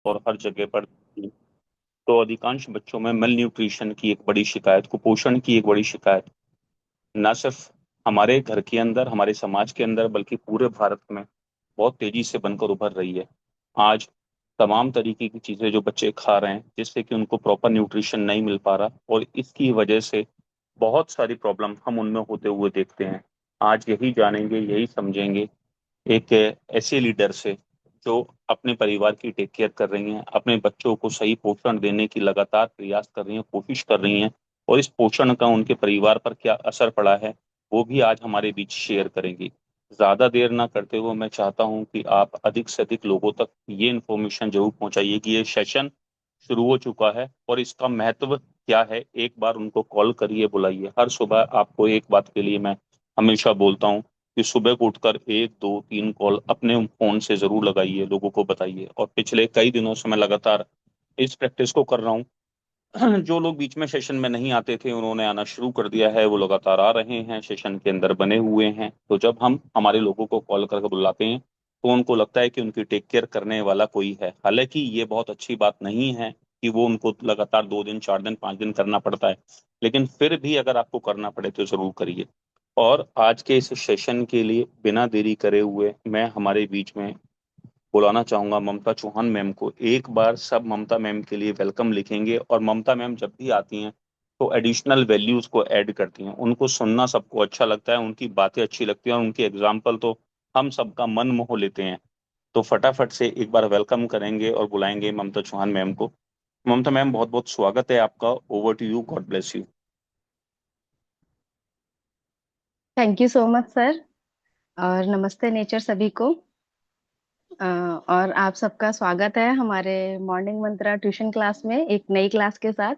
और हर जगह पर, तो अधिकांश बच्चों में मल न्यूट्रिशन की एक बड़ी शिकायत, कुपोषण की एक बड़ी शिकायत न सिर्फ हमारे घर के अंदर, हमारे समाज के अंदर, बल्कि पूरे भारत में बहुत तेजी से बनकर उभर रही है। आज तमाम तरीके की चीजें जो बच्चे खा रहे हैं, जिससे कि उनको प्रॉपर न्यूट्रिशन नहीं मिल पा रहा, और इसकी वजह से बहुत सारी प्रॉब्लम हम उनमें होते हुए देखते हैं। आज यही जानेंगे, यही समझेंगे एक ऐसे लीडर से जो अपने परिवार की टेक केयर कर रही हैं, अपने बच्चों को सही पोषण देने की लगातार प्रयास कर रही हैं, कोशिश कर रही हैं, और इस पोषण का उनके परिवार पर क्या असर पड़ा है वो भी आज हमारे बीच शेयर करेंगी। ज्यादा देर ना करते हुए मैं चाहता हूं कि आप अधिक से अधिक लोगों तक ये इन्फॉर्मेशन जरूर पहुंचाइए कि ये सेशन शुरू हो चुका है और इसका महत्व क्या है। एक बार उनको कॉल करिए, बुलाइए। हर सुबह आपको एक बात के लिए मैं हमेशा बोलता हूँ कि सुबह को उठकर एक दो तीन कॉल अपने फोन से जरूर लगाइए, लोगों को बताइए। और पिछले कई दिनों से मैं लगातार इस प्रैक्टिस को कर रहा हूँ। जो लोग बीच में सेशन में नहीं आते थे उन्होंने आना शुरू कर दिया है, वो लगातार आ रहे हैं, सेशन के अंदर बने हुए हैं। तो जब हम हमारे लोगों को कॉल करके बुलाते हैं तो उनको लगता है कि उनकी टेक केयर करने वाला कोई है। हालांकि ये बहुत अच्छी बात नहीं है कि वो उनको लगातार 2 दिन 4 दिन 5 दिन करना पड़ता है, लेकिन फिर भी अगर आपको करना पड़े तो जरूर करिए। और आज के इस सेशन के लिए बिना देरी करे हुए मैं हमारे बीच में बुलाना चाहूंगा ममता चौहान मैम को। एक बार सब ममता मैम के लिए वेलकम लिखेंगे। और ममता मैम जब भी आती हैं तो एडिशनल वैल्यूज को ऐड करती हैं, उनको सुनना सबको अच्छा लगता है, उनकी बातें अच्छी लगती हैं, और उनके एग्जाम्पल तो हम सबका मन मोह लेते हैं। तो फटाफट से एक बार वेलकम करेंगे और बुलाएंगे ममता चौहान मैम को। ममता मैम, बहुत बहुत स्वागत है आपका। Over to you, God bless you. Thank you so much sir. और नमस्ते नेचर सभी को। और आप सबका स्वागत है हमारे मॉर्निंग मंत्रा ट्यूशन क्लास में, एक नई क्लास के साथ।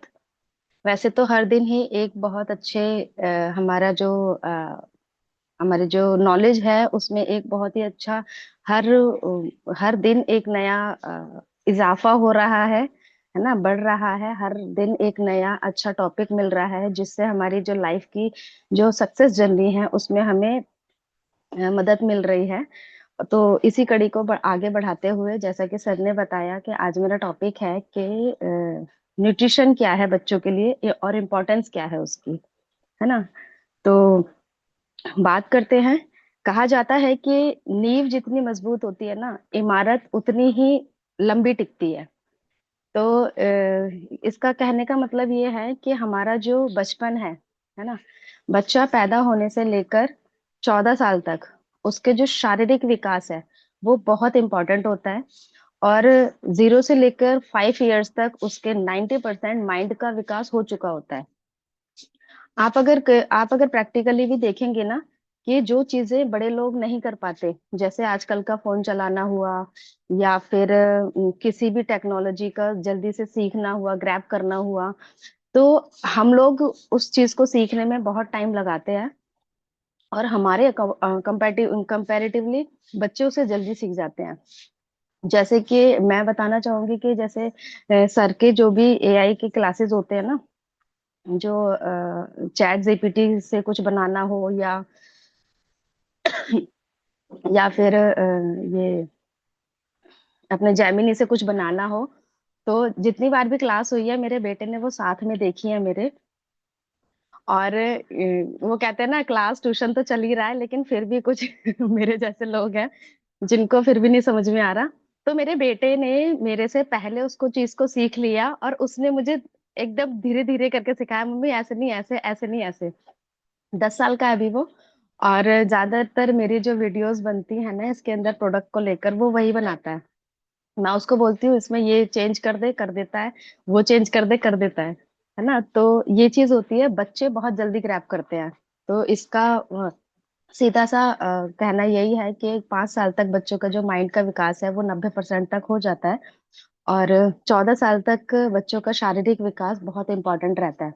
वैसे तो हर दिन ही एक बहुत अच्छे हमारा जो हमारे जो नॉलेज है उसमें एक बहुत ही अच्छा हर हर दिन एक नया इजाफा हो रहा है ना, बढ़ रहा है। हर दिन एक नया अच्छा टॉपिक मिल रहा है जिससे हमारी जो लाइफ की जो सक्सेस जर्नी है उसमें हमें मदद मिल रही है। तो इसी कड़ी को आगे बढ़ाते हुए, जैसा कि सर ने बताया कि आज मेरा टॉपिक है कि न्यूट्रिशन क्या है बच्चों के लिए और इम्पोर्टेंस क्या है उसकी, है ना। तो बात करते हैं। कहा जाता है कि नींव जितनी मजबूत होती है ना, इमारत उतनी ही लंबी टिकती है। तो इसका कहने का मतलब ये है कि हमारा जो बचपन है ना, बच्चा पैदा होने से लेकर 14 साल तक उसके जो शारीरिक विकास है वो बहुत इंपॉर्टेंट होता है। और 0 से लेकर 5 इयर्स तक उसके 90% माइंड का विकास हो चुका होता है। आप अगर प्रैक्टिकली भी देखेंगे ना, कि जो चीजें बड़े लोग नहीं कर पाते, जैसे आजकल का फोन चलाना हुआ, या फिर किसी भी टेक्नोलॉजी का जल्दी से सीखना हुआ, ग्रैब करना हुआ, तो हम लोग उस चीज को सीखने में बहुत टाइम लगाते हैं। और हमारे कंपैरेटिवली बच्चे उसे जल्दी सीख जाते हैं। जैसे कि मैं बताना चाहूंगी कि जैसे सर के जो भी एआई के क्लासेस होते हैं ना, जो चैट जीपीटी से कुछ बनाना हो, या फिर ये अपने जेमिनी से कुछ बनाना हो, तो जितनी बार भी क्लास हुई है मेरे बेटे ने वो साथ में देखी है मेरे। और वो कहते हैं ना, क्लास ट्यूशन तो चल ही रहा है लेकिन फिर भी कुछ मेरे जैसे लोग हैं जिनको फिर भी नहीं समझ में आ रहा। तो मेरे बेटे ने मेरे से पहले उसको चीज को सीख लिया और उसने मुझे एकदम धीरे धीरे करके सिखाया, मम्मी ऐसे नहीं, ऐसे ऐसे नहीं, ऐसे। 10 साल का है अभी वो। और ज्यादातर मेरी जो वीडियोस बनती है ना इसके अंदर प्रोडक्ट को लेकर, वो वही बनाता है। मैं उसको बोलती हूँ इसमें ये चेंज कर दे, कर देता है। वो चेंज कर दे, कर देता है ना। तो ये चीज होती है, बच्चे बहुत जल्दी ग्रैब करते हैं। तो इसका सीधा सा कहना यही है कि 5 साल तक बच्चों का जो माइंड का विकास है वो 90% तक हो जाता है। और 14 साल तक बच्चों का शारीरिक विकास बहुत इंपॉर्टेंट रहता है।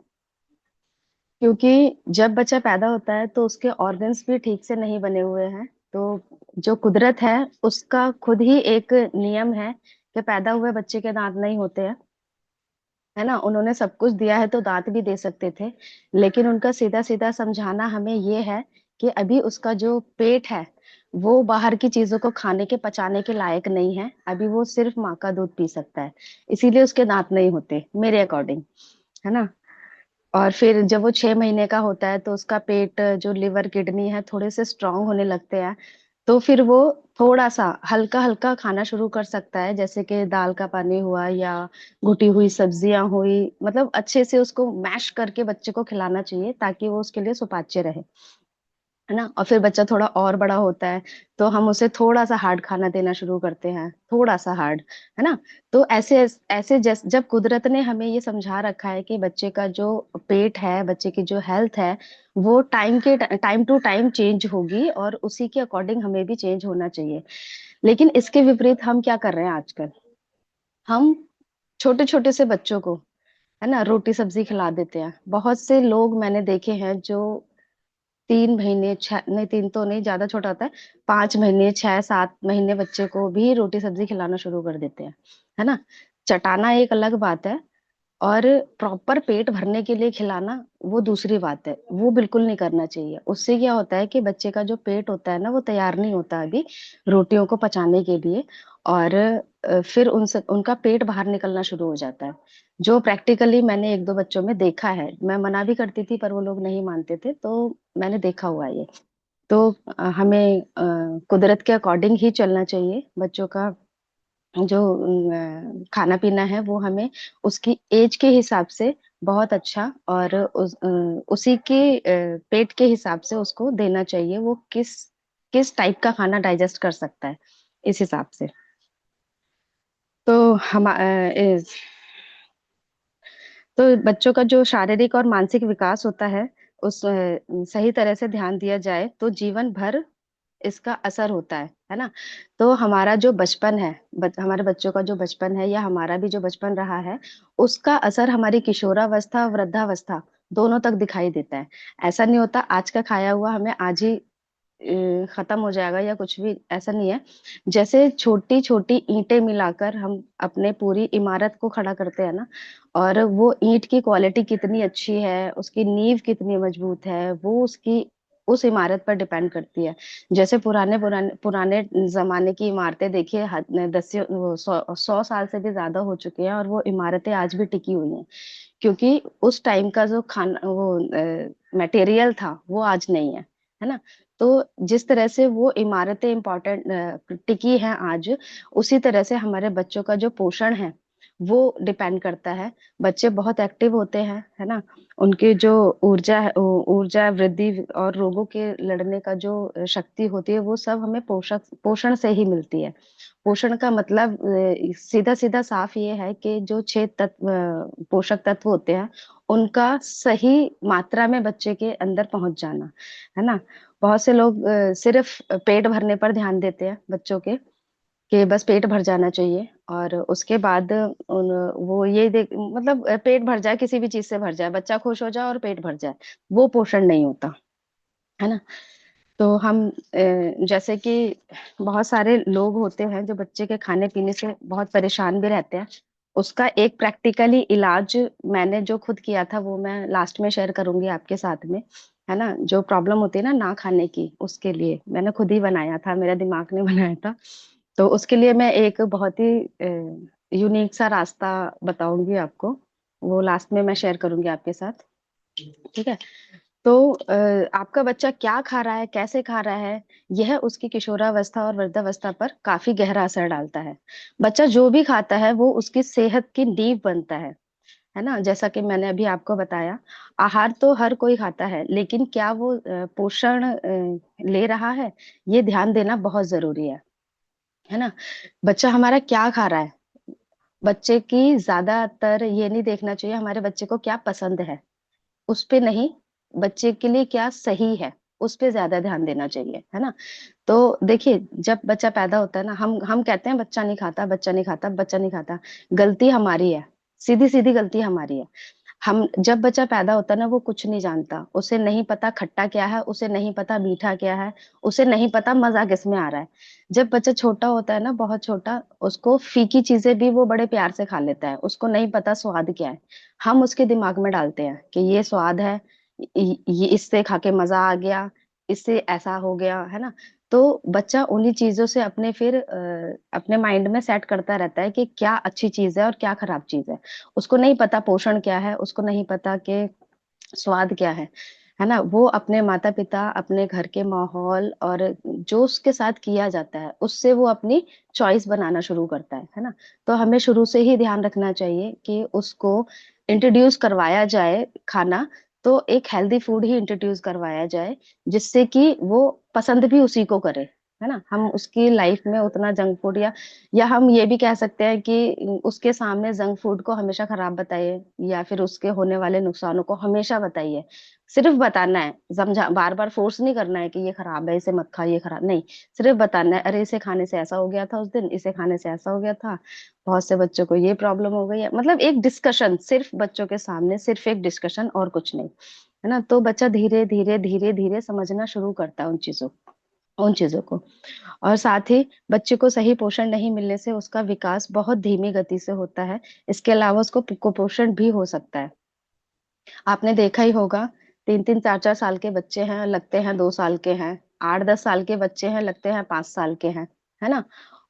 क्योंकि जब बच्चा पैदा होता है तो उसके ऑर्गन्स भी ठीक से नहीं बने हुए हैं। तो जो कुदरत है उसका खुद ही एक नियम है कि पैदा हुए बच्चे के दांत नहीं होते हैं, है ना। उन्होंने सब कुछ दिया है तो दांत भी दे सकते थे, लेकिन उनका सीधा सीधा समझाना हमें ये है कि अभी उसका जो पेट है वो बाहर की चीजों को खाने के पचाने के लायक नहीं है, अभी वो सिर्फ माँ का दूध पी सकता है, इसीलिए उसके दांत नहीं होते मेरे अकॉर्डिंग, है ना। और फिर जब वो 6 महीने का होता है तो उसका पेट, जो लिवर किडनी है, थोड़े से स्ट्रांग होने लगते हैं। तो फिर वो थोड़ा सा हल्का हल्का खाना शुरू कर सकता है, जैसे कि दाल का पानी हुआ या घुटी हुई सब्जियां हुई, मतलब अच्छे से उसको मैश करके बच्चे को खिलाना चाहिए ताकि वो उसके लिए सुपाच्य रहे, है ना। और फिर बच्चा थोड़ा और बड़ा होता है तो हम उसे थोड़ा सा हार्ड खाना देना शुरू करते हैं, थोड़ा सा हार्ड, है ना। तो ऐसे ऐसे जब कुदरत ने हमें ये समझा रखा है कि बच्चे का जो पेट है, बच्चे की जो हेल्थ है, वो टाइम टू टाइम चेंज होगी और उसी के अकॉर्डिंग हमें भी चेंज होना चाहिए। लेकिन इसके विपरीत हम क्या कर रहे हैं आजकल, हम छोटे छोटे से बच्चों को, है ना, रोटी सब्जी खिला देते हैं। बहुत से लोग मैंने देखे हैं जो 3 महीने, छह नहीं, तीन तो नहीं, ज्यादा छोटा होता है, 5 महीने, 6 7 महीने बच्चे को भी रोटी सब्जी खिलाना शुरू कर देते हैं, है ना। चटाना एक अलग बात है, और प्रॉपर पेट भरने के लिए खिलाना वो दूसरी बात है, वो बिल्कुल नहीं करना चाहिए। उससे क्या होता है कि बच्चे का जो पेट होता है ना, वो तैयार नहीं होता अभी रोटियों को पचाने के लिए, और फिर उनका पेट बाहर निकलना शुरू हो जाता है। जो प्रैक्टिकली मैंने एक दो बच्चों में देखा है, मैं मना भी करती थी पर वो लोग नहीं मानते थे, तो मैंने देखा हुआ है ये। तो हमें कुदरत के अकॉर्डिंग ही चलना चाहिए। बच्चों का जो खाना पीना है वो हमें उसकी एज के हिसाब से बहुत अच्छा, और उसी के पेट के हिसाब से उसको देना चाहिए, वो किस किस टाइप का खाना डाइजेस्ट कर सकता है, इस हिसाब से। तो हम तो बच्चों का जो शारीरिक और मानसिक विकास होता है, उस सही तरह से ध्यान दिया जाए तो जीवन भर इसका असर होता है ना। तो हमारा जो बचपन है, हमारे बच्चों का जो बचपन है, या हमारा भी जो बचपन रहा है, उसका असर हमारी किशोरावस्था, वृद्धावस्था दोनों तक दिखाई देता है। ऐसा नहीं होता आज का खाया हुआ हमें आज ही खत्म हो जाएगा या कुछ भी, ऐसा नहीं है। जैसे छोटी छोटी ईंटें मिलाकर हम अपने पूरी इमारत को खड़ा करते हैं ना, और वो ईंट की क्वालिटी कितनी अच्छी है, उसकी नींव कितनी मजबूत है, वो उसकी उस इमारत पर डिपेंड करती है। जैसे पुराने पुराने पुराने जमाने की इमारतें देखिए, 100 साल से भी ज्यादा हो चुके हैं, और वो इमारतें आज भी टिकी हुई हैं, क्योंकि उस टाइम का जो खाना, वो मटेरियल था, वो आज नहीं है ना। तो जिस तरह से वो इमारतें इम्पोर्टेंट टिकी हैं आज, उसी तरह से हमारे बच्चों का जो पोषण है वो डिपेंड करता है। बच्चे बहुत एक्टिव होते हैं, है ना। उनकी जो ऊर्जा वृद्धि और रोगों के लड़ने का जो शक्ति होती है, वो सब हमें पोषक पोषण से ही मिलती है। पोषण का मतलब सीधा सीधा साफ ये है कि जो 6 तत्व, पोषक तत्व होते हैं, उनका सही मात्रा में बच्चे के अंदर पहुंच जाना, है ना। बहुत से लोग सिर्फ पेट भरने पर ध्यान देते हैं बच्चों के, कि बस पेट भर जाना चाहिए, और उसके बाद वो ये देख, मतलब पेट भर जाए, किसी भी चीज से भर जाए, बच्चा खुश हो जाए और पेट भर जाए, वो पोषण नहीं होता, है ना। तो हम जैसे कि बहुत सारे लोग होते हैं जो बच्चे के खाने पीने से बहुत परेशान भी रहते हैं, उसका एक प्रैक्टिकली इलाज मैंने जो खुद किया था वो मैं लास्ट में शेयर करूंगी आपके साथ में, है ना। जो प्रॉब्लम होती है ना ना खाने की, उसके लिए मैंने खुद ही बनाया था, मेरा दिमाग ने बनाया था। तो उसके लिए मैं एक बहुत ही यूनिक सा रास्ता बताऊंगी आपको, वो लास्ट में मैं शेयर करूंगी आपके साथ, ठीक है। तो आपका बच्चा क्या खा रहा है, कैसे खा रहा है, यह उसकी किशोरावस्था और वृद्धावस्था पर काफी गहरा असर डालता है। बच्चा जो भी खाता है वो उसकी सेहत की नींव बनता है ना। जैसा कि मैंने अभी आपको बताया, आहार तो हर कोई खाता है, लेकिन क्या वो पोषण ले रहा है, ये ध्यान देना बहुत जरूरी है ना। बच्चा हमारा क्या खा रहा है, बच्चे की ज्यादातर ये नहीं देखना चाहिए हमारे बच्चे को क्या पसंद है, उस पे नहीं, बच्चे के लिए क्या सही है, उस पे ज्यादा ध्यान देना चाहिए, है ना। तो देखिए, जब बच्चा पैदा होता है ना, हम कहते हैं बच्चा नहीं खाता, बच्चा नहीं खाता, बच्चा नहीं खाता। गलती हमारी है, सीधी सीधी गलती हमारी है। हम जब बच्चा पैदा होता है ना, वो कुछ नहीं जानता, उसे नहीं पता खट्टा क्या है, उसे नहीं पता मीठा क्या है, उसे नहीं पता मजा किस में आ रहा है। जब बच्चा छोटा होता है ना, बहुत छोटा, उसको फीकी चीजें भी वो बड़े प्यार से खा लेता है, उसको नहीं पता स्वाद क्या है। हम उसके दिमाग में डालते हैं कि ये स्वाद है, ये इससे खा के मजा आ गया, इससे ऐसा हो गया, है ना। तो बच्चा उन्हीं चीजों से अपने फिर अपने माइंड में सेट करता रहता है कि क्या अच्छी चीज है और क्या खराब चीज है। उसको नहीं पता पोषण क्या है, उसको नहीं पता कि स्वाद क्या है ना। वो अपने माता पिता, अपने घर के माहौल और जो उसके साथ किया जाता है उससे वो अपनी चॉइस बनाना शुरू करता है ना। तो हमें शुरू से ही ध्यान रखना चाहिए कि उसको इंट्रोड्यूस करवाया जाए खाना, तो एक हेल्दी फूड ही इंट्रोड्यूस करवाया जाए, जिससे कि वो पसंद भी उसी को करे, है ना। हम उसकी लाइफ में उतना जंक फूड या हम ये भी कह सकते हैं कि उसके सामने जंक फूड को हमेशा खराब बताइए, या फिर उसके होने वाले नुकसानों को हमेशा बताइए। सिर्फ बताना है, समझा, बार बार फोर्स नहीं करना है कि ये खराब है, इसे मत खा, ये खराब नहीं। सिर्फ बताना है, अरे इसे खाने से ऐसा हो गया था उस दिन, इसे खाने से ऐसा हो गया था, बहुत से बच्चों को ये प्रॉब्लम हो गई है। मतलब एक डिस्कशन, सिर्फ बच्चों के सामने सिर्फ एक डिस्कशन और कुछ नहीं, है ना। तो बच्चा धीरे धीरे धीरे धीरे समझना शुरू करता है उन चीजों को। और साथ ही बच्चे को सही पोषण नहीं मिलने से उसका विकास बहुत धीमी गति से होता है। इसके अलावा उसको कुपोषण भी हो सकता है। आपने देखा ही होगा, 3 3 4 4 साल के बच्चे हैं, लगते हैं 2 साल के हैं। 8 10 साल के बच्चे हैं, लगते हैं 5 साल के हैं, है ना।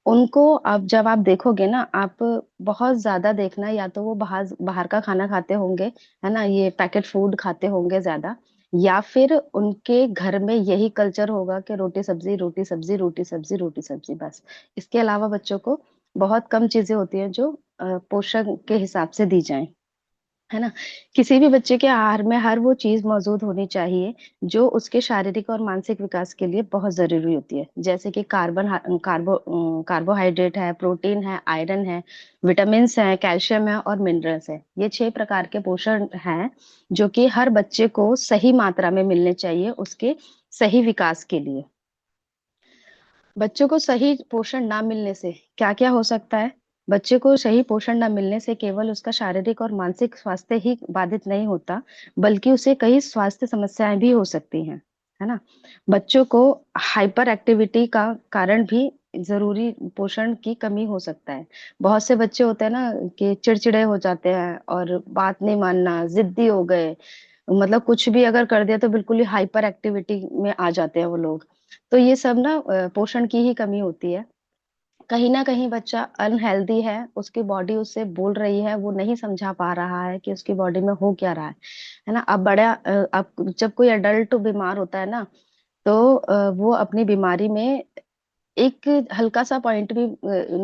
उनको अब जब आप देखोगे ना, आप बहुत ज्यादा देखना, या तो वो बाहर बाहर का खाना खाते होंगे, है ना, ये पैकेट फूड खाते होंगे ज्यादा, या फिर उनके घर में यही कल्चर होगा कि रोटी सब्जी रोटी सब्जी रोटी सब्जी रोटी सब्जी बस। इसके अलावा बच्चों को बहुत कम चीजें होती हैं जो पोषण के हिसाब से दी जाएं, है ना। किसी भी बच्चे के आहार में हर वो चीज मौजूद होनी चाहिए जो उसके शारीरिक और मानसिक विकास के लिए बहुत जरूरी होती है, जैसे कि कार्बोहाइड्रेट है, प्रोटीन है, आयरन है, विटामिन है, कैल्शियम है और मिनरल्स है। ये 6 प्रकार के पोषण हैं जो कि हर बच्चे को सही मात्रा में मिलने चाहिए उसके सही विकास के लिए। बच्चों को सही पोषण ना मिलने से क्या क्या हो सकता है? बच्चे को सही पोषण ना मिलने से केवल उसका शारीरिक और मानसिक स्वास्थ्य ही बाधित नहीं होता, बल्कि उसे कई स्वास्थ्य समस्याएं भी हो सकती हैं, है ना। बच्चों को हाइपर एक्टिविटी का कारण भी जरूरी पोषण की कमी हो सकता है। बहुत से बच्चे होते हैं ना कि चिड़चिड़े हो जाते हैं और बात नहीं मानना, जिद्दी हो गए, मतलब कुछ भी अगर कर दिया तो बिल्कुल ही हाइपर एक्टिविटी में आ जाते हैं वो लोग। तो ये सब ना पोषण की ही कमी होती है। कहीं ना कहीं बच्चा अनहेल्दी है, उसकी बॉडी उससे बोल रही है, वो नहीं समझा पा रहा है कि उसकी बॉडी में हो क्या रहा है ना। अब जब कोई अडल्ट बीमार होता है ना, तो वो अपनी बीमारी में एक हल्का सा पॉइंट भी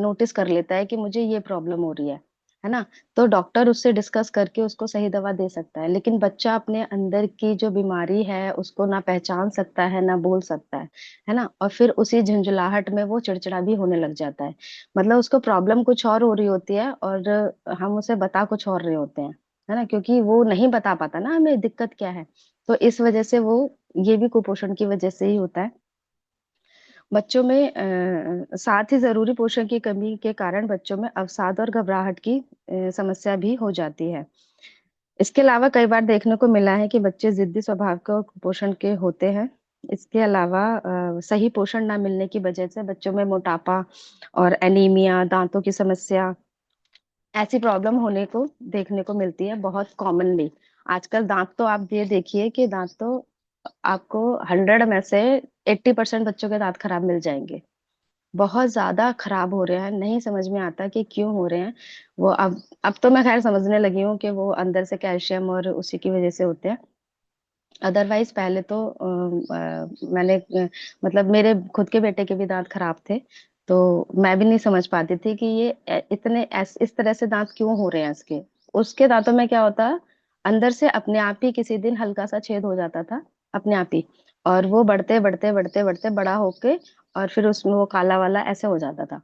नोटिस कर लेता है कि मुझे ये प्रॉब्लम हो रही है ना। तो डॉक्टर उससे डिस्कस करके उसको सही दवा दे सकता है, लेकिन बच्चा अपने अंदर की जो बीमारी है उसको ना पहचान सकता है ना बोल सकता है ना। और फिर उसी झुंझुलाहट में वो चिड़चिड़ा भी होने लग जाता है। मतलब उसको प्रॉब्लम कुछ और हो रही होती है और हम उसे बता कुछ और रहे होते हैं, है ना, क्योंकि वो नहीं बता पाता ना हमें दिक्कत क्या है। तो इस वजह से वो, ये भी कुपोषण की वजह से ही होता है। बच्चों में साथ ही जरूरी पोषण की कमी के कारण बच्चों में अवसाद और घबराहट की समस्या भी हो जाती है। इसके अलावा कई बार देखने को मिला है कि बच्चे जिद्दी स्वभाव के और कुपोषण के होते हैं। इसके अलावा सही पोषण ना मिलने की वजह से बच्चों में मोटापा और एनीमिया, दांतों की समस्या, ऐसी प्रॉब्लम होने को देखने को मिलती है बहुत कॉमनली। आजकल दांत तो आप ये देखिए कि दांत तो आपको 100 में से 80% बच्चों के दांत खराब मिल जाएंगे। बहुत ज्यादा खराब हो रहे हैं, नहीं समझ में आता कि क्यों हो रहे हैं। वो अब तो मैं खैर समझने लगी हूँ कि वो अंदर से कैल्शियम और उसी की वजह से होते हैं। अदरवाइज पहले तो मैंने मतलब मेरे खुद के बेटे के भी दांत खराब थे, तो मैं भी नहीं समझ पाती थी कि ये इस तरह से दांत क्यों हो रहे हैं इसके। उसके दांतों में क्या होता, अंदर से अपने आप ही किसी दिन हल्का सा छेद हो जाता था, अपने आप ही, और वो बढ़ते बढ़ते बढ़ते बढ़ते बड़ा होके और फिर उसमें वो काला वाला ऐसे हो जाता था।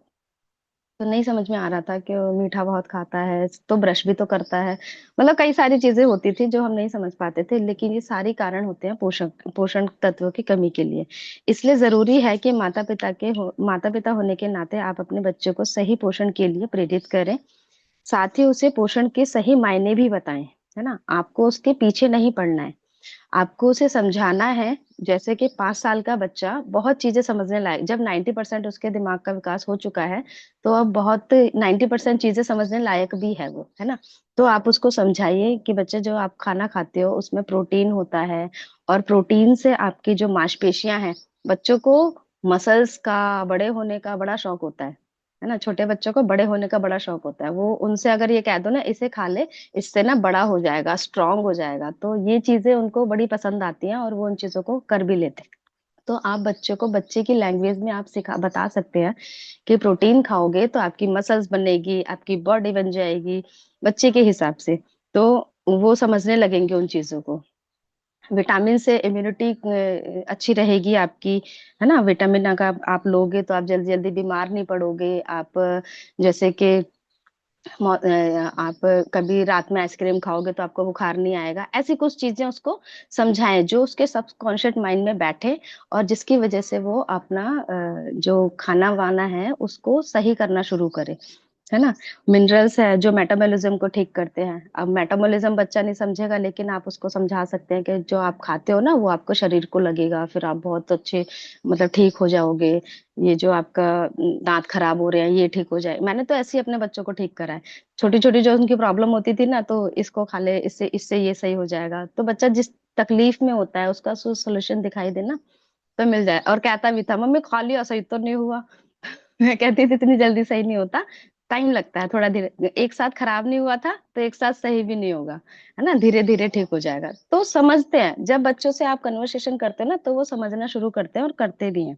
तो नहीं समझ में आ रहा था कि वो मीठा बहुत खाता है तो ब्रश भी तो करता है। मतलब कई सारी चीजें होती थी जो हम नहीं समझ पाते थे, लेकिन ये सारी कारण होते हैं पोषण पोषण तत्वों की कमी के लिए। इसलिए जरूरी है कि माता पिता होने के नाते आप अपने बच्चे को सही पोषण के लिए प्रेरित करें। साथ ही उसे पोषण के सही मायने भी बताएं, है ना। आपको उसके पीछे नहीं पड़ना है, आपको उसे समझाना है। जैसे कि 5 साल का बच्चा बहुत चीजें समझने लायक, जब 90% उसके दिमाग का विकास हो चुका है, तो अब बहुत 90% चीजें समझने लायक भी है वो, है ना। तो आप उसको समझाइए कि बच्चे, जो आप खाना खाते हो उसमें प्रोटीन होता है, और प्रोटीन से आपकी जो मांसपेशियां हैं, बच्चों को मसल्स का बड़े होने का बड़ा शौक होता है ना। छोटे बच्चों को बड़े होने का बड़ा शौक होता है। वो उनसे अगर ये कह दो ना इसे खा ले, इससे ना बड़ा हो जाएगा, स्ट्रांग हो जाएगा, तो ये चीजें उनको बड़ी पसंद आती हैं और वो उन चीजों को कर भी लेते हैं। तो आप बच्चों को बच्चे की लैंग्वेज में आप सिखा बता सकते हैं कि प्रोटीन खाओगे तो आपकी मसल्स बनेगी, आपकी बॉडी बन जाएगी, बच्चे के हिसाब से। तो वो समझने लगेंगे उन चीजों को। विटामिन से इम्यूनिटी अच्छी रहेगी आपकी, है ना। विटामिन अगर आप लोगे तो आप जल्दी जल्दी बीमार नहीं पड़ोगे। आप जैसे कि आप कभी रात में आइसक्रीम खाओगे तो आपको बुखार नहीं आएगा। ऐसी कुछ चीजें उसको समझाएं जो उसके सबकॉन्शियस माइंड में बैठे, और जिसकी वजह से वो अपना जो खाना वाना है उसको सही करना शुरू करे, है ना। मिनरल्स है जो मेटाबॉलिज्म को ठीक करते हैं। अब मेटाबॉलिज्म बच्चा नहीं समझेगा, लेकिन आप उसको समझा सकते हैं कि जो आप खाते हो ना वो आपको शरीर को लगेगा, फिर आप बहुत अच्छे मतलब ठीक हो जाओगे। ये जो आपका दांत खराब हो रहे हैं ये ठीक हो जाए। मैंने तो ऐसे ही अपने बच्चों को ठीक करा है। छोटी छोटी जो उनकी प्रॉब्लम होती थी ना, तो इसको खा ले, इससे इससे ये सही हो जाएगा। तो बच्चा जिस तकलीफ में होता है उसका सोल्यूशन दिखाई दे ना, तो मिल जाए। और कहता भी था, मम्मी खा लिया सही तो नहीं हुआ। मैं कहती थी इतनी जल्दी सही नहीं होता, टाइम लगता है थोड़ा। धीरे एक साथ खराब नहीं हुआ था तो एक साथ सही भी नहीं होगा, है ना। धीरे धीरे ठीक हो जाएगा। तो समझते हैं जब बच्चों से आप कन्वर्सेशन करते हैं ना, तो वो समझना शुरू करते हैं और करते भी हैं।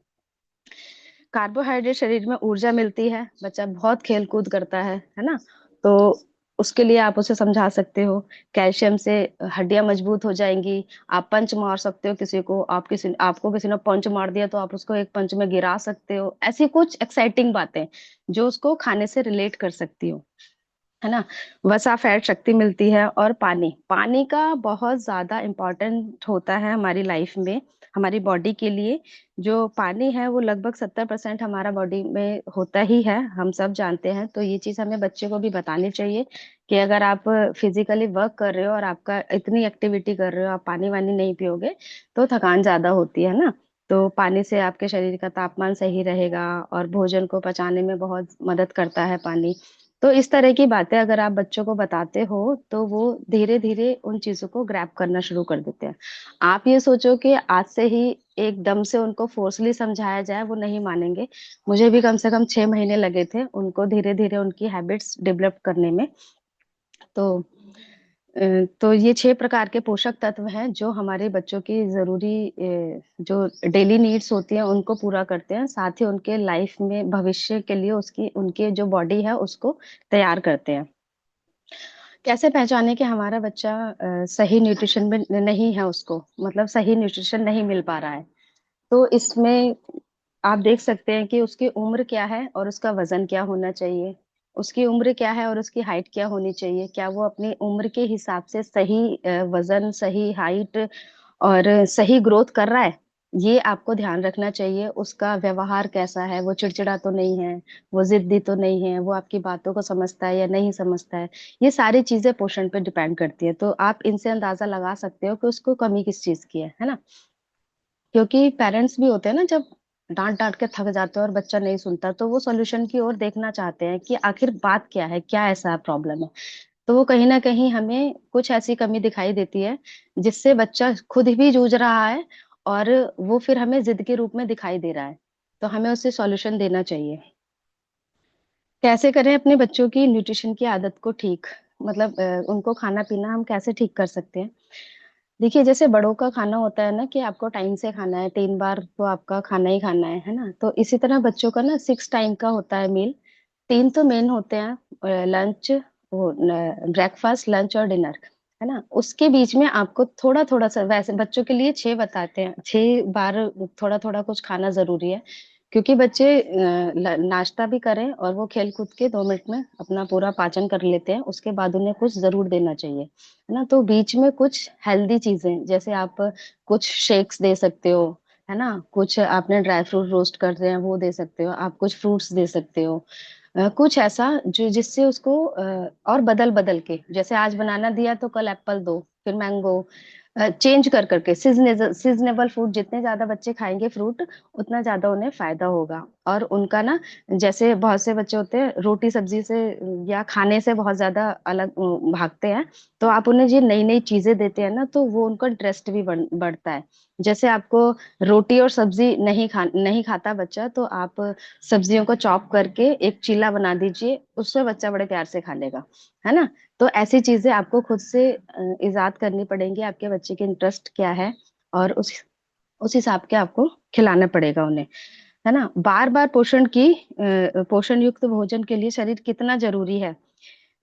कार्बोहाइड्रेट शरीर में ऊर्जा मिलती है, बच्चा बहुत खेल कूद करता है ना। तो उसके लिए आप उसे समझा सकते हो। कैल्शियम से हड्डियां मजबूत हो जाएंगी। आप पंच मार सकते हो किसी को, आपको किसी ने पंच मार दिया तो आप उसको एक पंच में गिरा सकते हो। ऐसी कुछ एक्साइटिंग बातें जो उसको खाने से रिलेट कर सकती हो, है ना। वसा फैट शक्ति मिलती है। और पानी, पानी का बहुत ज्यादा इम्पोर्टेंट होता है हमारी लाइफ में, हमारी बॉडी के लिए। जो पानी है वो लगभग 70% हमारा बॉडी में होता ही है, हम सब जानते हैं। तो ये चीज हमें बच्चे को भी बतानी चाहिए कि अगर आप फिजिकली वर्क कर रहे हो और आपका इतनी एक्टिविटी कर रहे हो, आप पानी वानी नहीं पियोगे तो थकान ज्यादा होती है ना। तो पानी से आपके शरीर का तापमान सही रहेगा और भोजन को पचाने में बहुत मदद करता है पानी। तो इस तरह की बातें अगर आप बच्चों को बताते हो तो वो धीरे धीरे उन चीजों को ग्रैब करना शुरू कर देते हैं। आप ये सोचो कि आज से ही एकदम से उनको फोर्सली समझाया जाए, वो नहीं मानेंगे। मुझे भी कम से कम 6 महीने लगे थे उनको धीरे धीरे उनकी हैबिट्स डेवलप करने में। तो तो ये 6 प्रकार के पोषक तत्व हैं जो हमारे बच्चों की जरूरी जो डेली नीड्स होती हैं उनको पूरा करते हैं, साथ ही उनके लाइफ में भविष्य के लिए उसकी उनके जो बॉडी है उसको तैयार करते हैं। कैसे पहचाने कि हमारा बच्चा सही न्यूट्रिशन में नहीं है, उसको मतलब सही न्यूट्रिशन नहीं मिल पा रहा है। तो इसमें आप देख सकते हैं कि उसकी उम्र क्या है और उसका वजन क्या होना चाहिए। उसकी उम्र क्या है और उसकी हाइट क्या होनी चाहिए। क्या वो अपनी उम्र के हिसाब से सही वजन, सही हाइट और सही ग्रोथ कर रहा है, ये आपको ध्यान रखना चाहिए। उसका व्यवहार कैसा है, वो चिड़चिड़ा तो नहीं है, वो जिद्दी तो नहीं है, वो आपकी बातों को समझता है या नहीं समझता है। ये सारी चीजें पोषण पे डिपेंड करती है। तो आप इनसे अंदाजा लगा सकते हो कि उसको कमी किस चीज की है ना। क्योंकि पेरेंट्स भी होते हैं ना, जब डांट डांट के थक जाते हैं और बच्चा नहीं सुनता, तो वो सॉल्यूशन की ओर देखना चाहते हैं कि आखिर बात क्या है, क्या ऐसा प्रॉब्लम है। तो वो कहीं ना कहीं हमें कुछ ऐसी कमी दिखाई देती है जिससे बच्चा खुद भी जूझ रहा है, और वो फिर हमें जिद के रूप में दिखाई दे रहा है। तो हमें उससे सॉल्यूशन देना चाहिए। कैसे करें अपने बच्चों की न्यूट्रिशन की आदत को ठीक, मतलब उनको खाना पीना हम कैसे ठीक कर सकते हैं। देखिए, जैसे बड़ों का खाना होता है ना कि आपको टाइम से खाना है, 3 बार तो आपका खाना ही खाना है ना। तो इसी तरह बच्चों का ना 6 टाइम का होता है मील। 3 तो मेन होते हैं, लंच, ब्रेकफास्ट, लंच और डिनर, है ना। उसके बीच में आपको थोड़ा थोड़ा सा, वैसे बच्चों के लिए 6 बताते हैं, 6 बार थोड़ा थोड़ा कुछ खाना जरूरी है। क्योंकि बच्चे नाश्ता भी करें और वो खेल कूद के 2 मिनट में अपना पूरा पाचन कर लेते हैं, उसके बाद उन्हें कुछ जरूर देना चाहिए, है ना। तो बीच में कुछ हेल्दी चीजें, जैसे आप कुछ शेक्स दे सकते हो, है ना। कुछ आपने ड्राई फ्रूट रोस्ट कर रहे हैं वो दे सकते हो, आप कुछ फ्रूट्स दे सकते हो। कुछ ऐसा जो जिससे उसको और बदल बदल के, जैसे आज बनाना दिया तो कल एप्पल दो, फिर मैंगो, चेंज कर करके। सीजनेबल फूड जितने ज्यादा बच्चे खाएंगे फ्रूट, उतना ज्यादा उन्हें फायदा होगा। और उनका ना, जैसे बहुत से बच्चे होते हैं रोटी सब्जी से या खाने से बहुत ज्यादा अलग भागते हैं, तो आप उन्हें ये नई नई चीजें देते हैं ना, तो वो उनका इंटरेस्ट भी बढ़ता है। जैसे आपको रोटी और सब्जी नहीं खाता बच्चा, तो आप सब्जियों को चॉप करके एक चीला बना दीजिए, उससे बच्चा बड़े प्यार से खा लेगा, है ना। तो ऐसी चीजें आपको खुद से इजाद करनी पड़ेंगी, आपके बच्चे के इंटरेस्ट क्या है, और उस हिसाब के आपको खिलाना पड़ेगा उन्हें, है ना। बार बार पोषण युक्त भोजन के लिए शरीर कितना जरूरी है,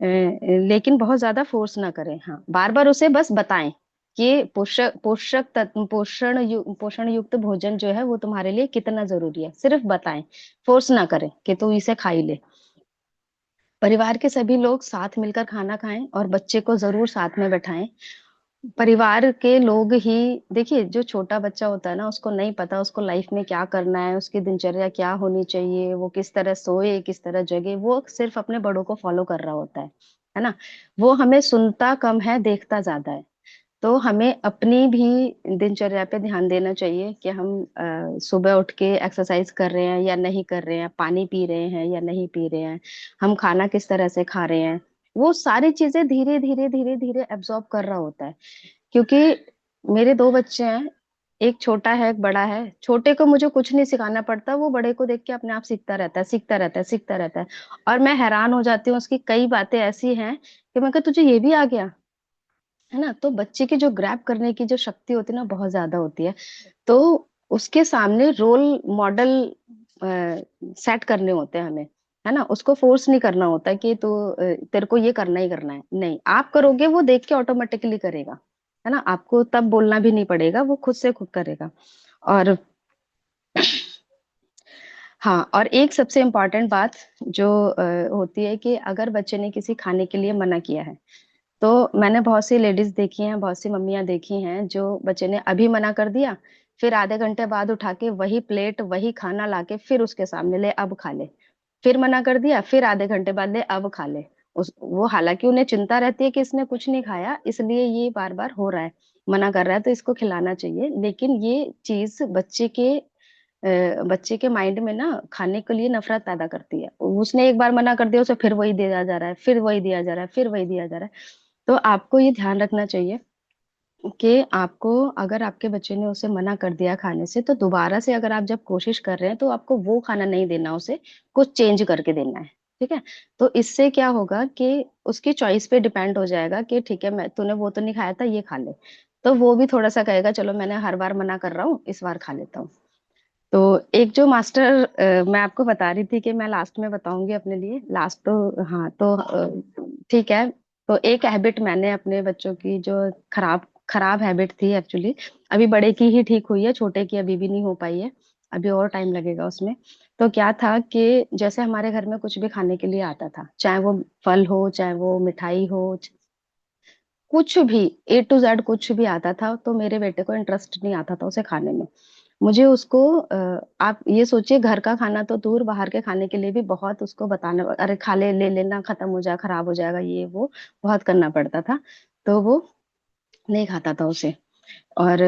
लेकिन बहुत ज्यादा फोर्स ना करें। हाँ, बार बार उसे बस बताएं कि पोषक पोषक तत्व पोषण युक्त भोजन जो है वो तुम्हारे लिए कितना जरूरी है, सिर्फ बताएं, फोर्स ना करें कि तू इसे खा ही ले। परिवार के सभी लोग साथ मिलकर खाना खाएं और बच्चे को जरूर साथ में बैठाएं। परिवार के लोग ही, देखिए जो छोटा बच्चा होता है ना, उसको नहीं पता उसको लाइफ में क्या करना है, उसकी दिनचर्या क्या होनी चाहिए, वो किस तरह सोए किस तरह जगे, वो सिर्फ अपने बड़ों को फॉलो कर रहा होता है ना। वो हमें सुनता कम है, देखता ज्यादा है। तो हमें अपनी भी दिनचर्या पे ध्यान देना चाहिए कि हम सुबह उठ के एक्सरसाइज कर रहे हैं या नहीं कर रहे हैं, पानी पी रहे हैं या नहीं पी रहे हैं, हम खाना किस तरह से खा रहे हैं। वो सारी चीजें धीरे धीरे धीरे धीरे एब्जॉर्ब कर रहा होता है। क्योंकि मेरे दो बच्चे हैं, एक छोटा है एक बड़ा है। छोटे को मुझे कुछ नहीं सिखाना पड़ता, वो बड़े को देख के अपने आप सीखता रहता है, सीखता रहता है, सीखता रहता है। और मैं हैरान हो जाती हूँ, उसकी कई बातें ऐसी हैं कि मैं कहती तुझे ये भी आ गया, है ना। तो बच्चे की जो ग्रैब करने की जो शक्ति होती है ना, बहुत ज्यादा होती है। तो उसके सामने रोल मॉडल सेट करने होते हैं हमें, है ना। उसको फोर्स नहीं करना होता कि तो तेरे को ये करना ही करना है, नहीं, आप करोगे वो देख के ऑटोमेटिकली करेगा, है ना। आपको तब बोलना भी नहीं पड़ेगा, वो खुद से खुद करेगा। और हाँ, और एक सबसे इम्पोर्टेंट बात जो होती है कि अगर बच्चे ने किसी खाने के लिए मना किया है, तो मैंने बहुत सी लेडीज देखी हैं, बहुत सी मम्मियां देखी हैं, जो बच्चे ने अभी मना कर दिया, फिर आधे घंटे बाद उठा के वही प्लेट वही खाना लाके फिर उसके सामने ले अब खा ले। फिर मना कर दिया, फिर आधे घंटे बाद ले अब खा ले। उस वो हालांकि उन्हें चिंता रहती है कि इसने कुछ नहीं खाया, इसलिए ये बार बार हो रहा है, मना कर रहा है, तो इसको खिलाना चाहिए। लेकिन ये चीज बच्चे के माइंड में ना खाने के लिए नफरत पैदा करती है। उसने एक बार मना कर दिया, उसे फिर वही दिया जा रहा है, फिर वही दिया जा रहा है, फिर वही दिया जा रहा है। तो आपको ये ध्यान रखना चाहिए कि आपको, अगर आपके बच्चे ने उसे मना कर दिया खाने से, तो दोबारा से अगर आप जब कोशिश कर रहे हैं, तो आपको वो खाना नहीं देना, उसे कुछ चेंज करके देना है। ठीक है। तो इससे क्या होगा कि उसकी चॉइस पे डिपेंड हो जाएगा कि ठीक है, मैं तूने वो तो नहीं खाया था, ये खा ले। तो वो भी थोड़ा सा कहेगा चलो मैंने हर बार मना कर रहा हूँ, इस बार खा लेता हूँ। तो एक जो मास्टर, मैं आपको बता रही थी कि मैं लास्ट में बताऊंगी अपने लिए, लास्ट तो हाँ, तो ठीक है। तो एक हैबिट मैंने अपने बच्चों की जो खराब खराब हैबिट थी एक्चुअली, अभी बड़े की ही ठीक हुई है, छोटे की अभी भी नहीं हो पाई है, अभी और टाइम लगेगा उसमें। तो क्या था कि जैसे हमारे घर में कुछ भी खाने के लिए आता था, चाहे वो फल हो चाहे वो मिठाई हो, कुछ भी, A to Z कुछ भी आता था, तो मेरे बेटे को इंटरेस्ट नहीं आता था उसे खाने में। मुझे उसको आप ये सोचिए, घर का खाना तो दूर, बाहर के खाने के लिए भी बहुत उसको बताना, अरे खा ले, ले लेना, खत्म हो जाए, खराब हो जाएगा, ये वो बहुत करना पड़ता था। तो वो नहीं खाता था उसे। और